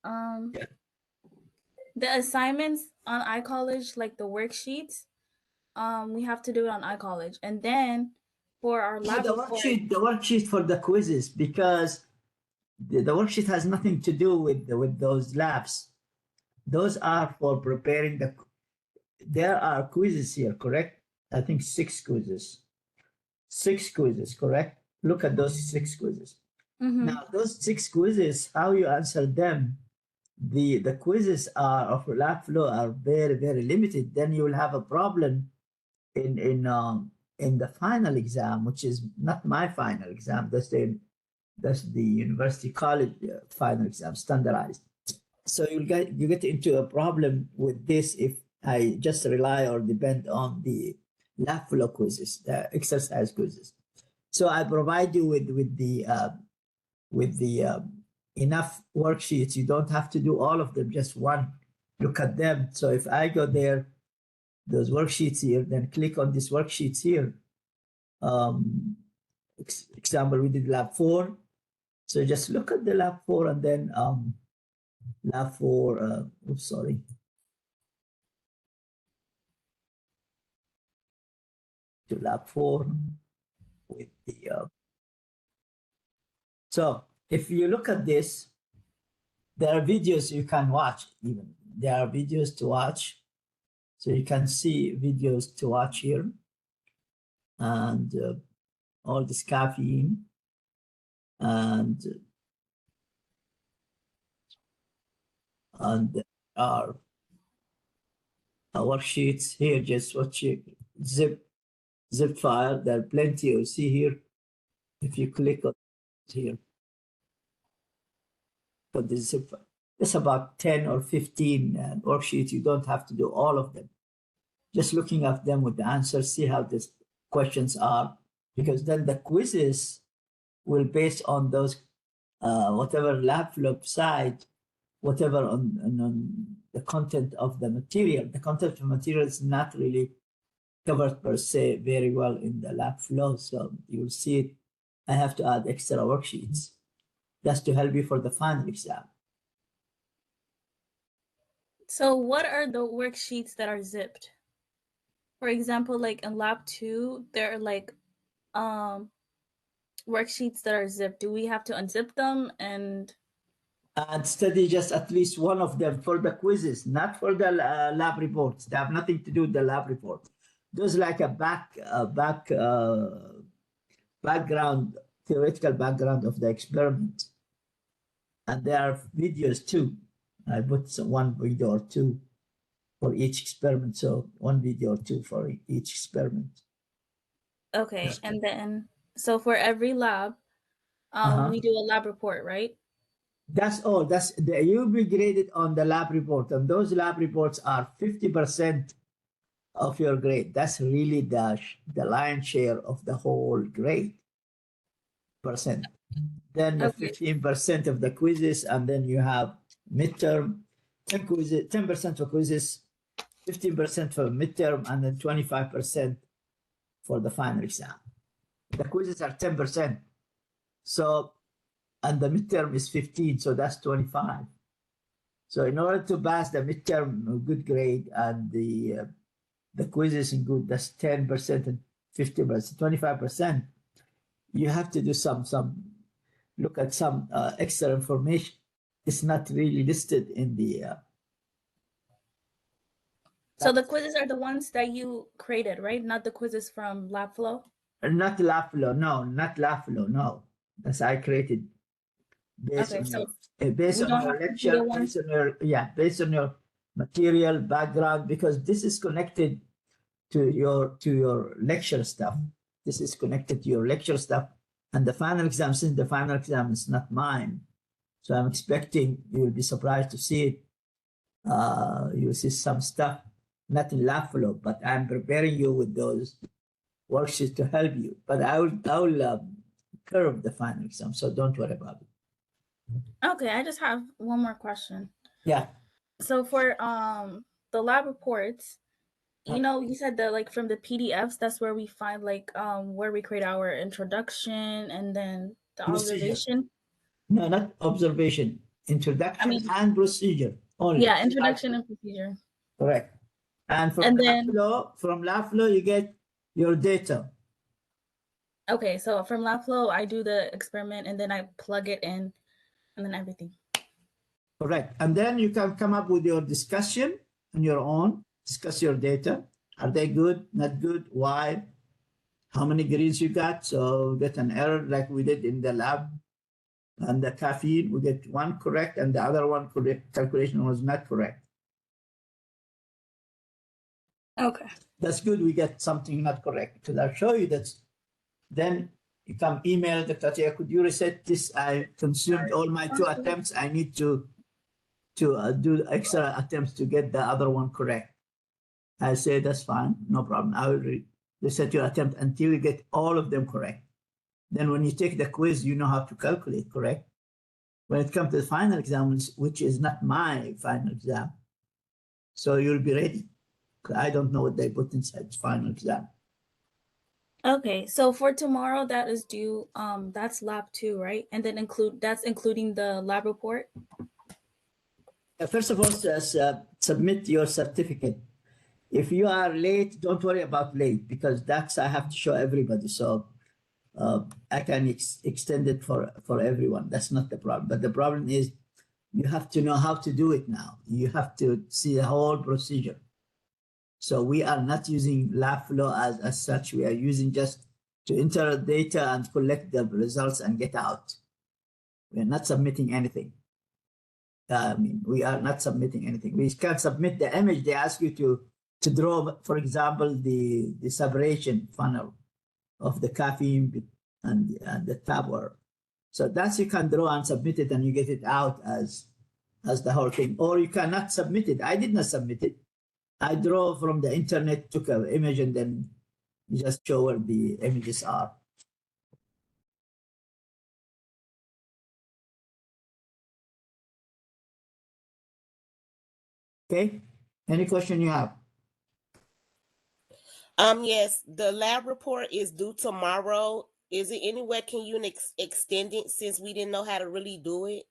the assignments on iCollege, like the worksheets, we have to do it on iCollege. And then for our lab the worksheet for the quizzes, because the worksheet has nothing to do with those labs. Those are for preparing there are quizzes here, correct? I think 6 quizzes. 6 quizzes, correct? Look at those 6 quizzes. Now, those 6 quizzes, how you answer them, the quizzes of Labflow are very, very limited. Then you will have a problem in the final exam, which is not my final exam. That's the university college final exam, standardized. So you get into a problem with this if I just rely or depend on the Labflow quizzes, the exercise quizzes. So I provide you with the enough worksheets. You don't have to do all of them, just one. Look at them. So if I go there, those worksheets here, then click on these worksheets here. Example, we did lab 4. So just look at the lab 4 and then lab 4, oops, sorry. To lab 4 with the, so if you look at this, there are videos you can watch even. There are videos to watch. So you can see videos to watch here. And all this caffeine. And there are worksheets here, just watch it. Zip file. There are plenty you see here. If you click on here, for the zip file, it's about 10 or 15 worksheets. You don't have to do all of them. Just looking at them with the answers, see how these questions are, because then the quizzes will based on those whatever Labflow side, whatever on the content of the material. The content of the material is not really covered per se very well in the Labflow, so you will see it. I have to add extra worksheets. That's to help you for the final exam. So what are the worksheets that are zipped? For example, like in lab 2, there are like worksheets that are zipped. Do we have to unzip them and study just at least one of them for the quizzes, not for the lab reports? They have nothing to do with the lab report. Those like a background, theoretical background of the experiment. And there are videos too. I put one video or two for each experiment. So one video or two for each experiment. okay? And then, so for every lab, we do a lab report, right? That's all. You'll be graded on the lab report, and those lab reports are 50% of your grade. That's really the lion's share of the whole grade. Percent. Then the 15% of the quizzes, and then you have midterm, 10% for quizzes, 15% for midterm, and then 25% for the final exam. The quizzes are 10%. So, and the midterm is 15, so that's 25. So in order to pass the midterm good grade and the quizzes in good, that's 10% and 50%, 25%. You have to do some look at some extra information it's not really listed in the. So the quizzes are the ones that you created, right? Not the quizzes from Labflow? Not Labflow, no, not Labflow, no. That's I created based Okay, on so based we on don't your have to do the lecture, ones. based on your material background, because this is connected to your lecture stuff. This is connected to your lecture stuff, and the final exam. Since the final exam is not mine, so I'm expecting you will be surprised to see it. You'll see some stuff not in Labflow, but I'm preparing you with those worksheets to help you. But I will curve the final exam, so don't worry about it. Okay, I just have one more question. Yeah. So for the lab reports, you know, you said that like from the PDFs, that's where we find like where we create our introduction and then the Procedure. observation. No, not observation. Introduction and procedure only. Yeah, introduction and procedure. Correct. And from Labflow, you get your data. Okay, so from Labflow, I do the experiment and then I plug it in and then everything. Correct. And then you can come up with your discussion on your own, discuss your data. Are they good, not good, why, how many greens you got? So get an error like we did in the lab. And the caffeine, we get one correct and the other one correct calculation was not correct. Okay. That's good. We get something not correct because I'll show you that. Then you come email Dr. Tia, could you reset this? I consumed all my 2 attempts. I need to do extra attempts to get the other one correct. I say that's fine, no problem. I will reset your attempt until you get all of them correct. Then when you take the quiz, you know how to calculate, correct? When it comes to the final exam, which is not my final exam, so you'll be ready. I don't know what they put inside the final exam. Okay, so for tomorrow, that is due. That's lab 2, right? And then that's including the lab report. First of all, submit your certificate. If you are late, don't worry about late because that's I have to show everybody. So I can extend it for everyone. That's not the problem. But the problem is you have to know how to do it now. You have to see the whole procedure. So we are not using Labflow as such. We are using just to enter data and collect the results and get out. We are not submitting anything. I mean, we are not submitting anything. We can submit the image. They ask you to draw, for example, the separation funnel of the caffeine and the tablet. So that's you can draw and submit it, and you get it out as the whole thing. Or you cannot submit it. I did not submit it. I draw from the internet, took an image, and then just show where the images are. Okay. Any question you have? Yes, the lab report is due tomorrow. Is it anywhere can you extend it since we didn't know how to really do it?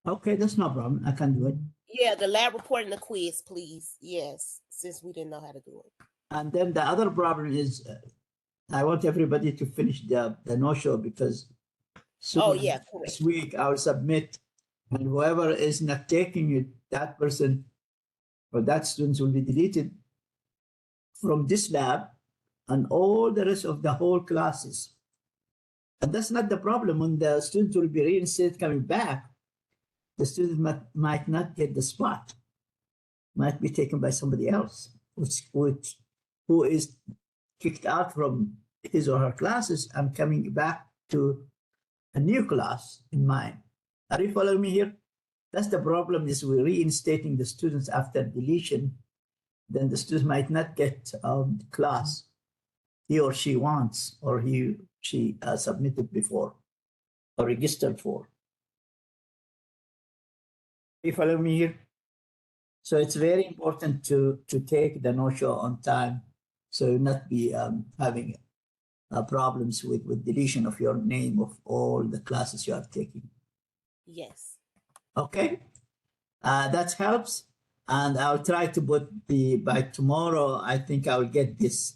Okay, that's no problem. I can do it. Yeah, the lab report and the quiz, please. Yes, since we didn't know how to do it. And then the other problem is I want everybody to finish the no-show because soon this week I'll submit, and whoever is not taking it, that person or that student will be deleted from this lab and all the rest of the whole classes. And that's not the problem. When the student will be reinstated coming back, the student might not get the spot, might be taken by somebody else, who is kicked out from his or her classes and coming back to a new class in mine. Are you following me here? That's the problem, is we're reinstating the students after deletion. Then the student might not get class he or she wants, or she submitted before or registered for. Are you following me here? So it's very important to take the no-show on time, so you'll not be having problems with deletion of your name of all the classes you are taking. Yes. Okay, that helps. And I'll try to put by tomorrow, I think I will get this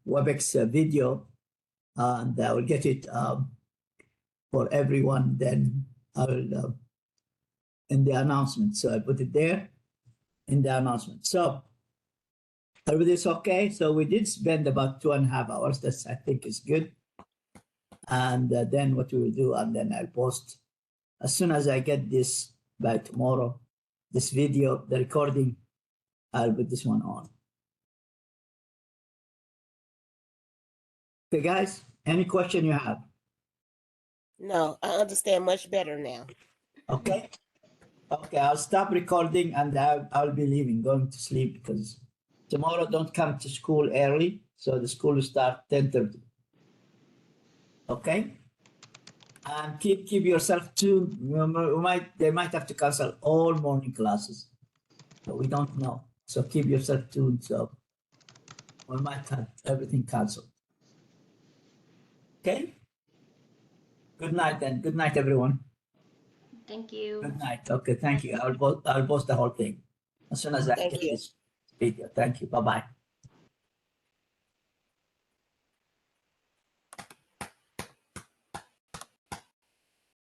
WebEx video and I will get it for everyone. Then I will in the announcement. So I put it there in the announcement. So everything's okay. So we did spend about 2.5 hours. That's, I think, is good. And then what we will do, and then I'll post as soon as I get this by tomorrow, this video, the recording, I'll put this one on. Okay, guys, any question you have? No, I understand much better now. Okay. Okay, I'll stop recording and I'll be leaving, going to sleep, because tomorrow don't come to school early. So the school will start 10:30. Okay? And keep yourself tuned. They might have to cancel all morning classes. So we don't know. So keep yourself tuned. So we might have everything canceled. Okay? Good night then. Good night, everyone. Thank you. Good night. Okay, thank you. I'll post the whole thing as soon as I Thank get you. this video. Thank you. Bye-bye.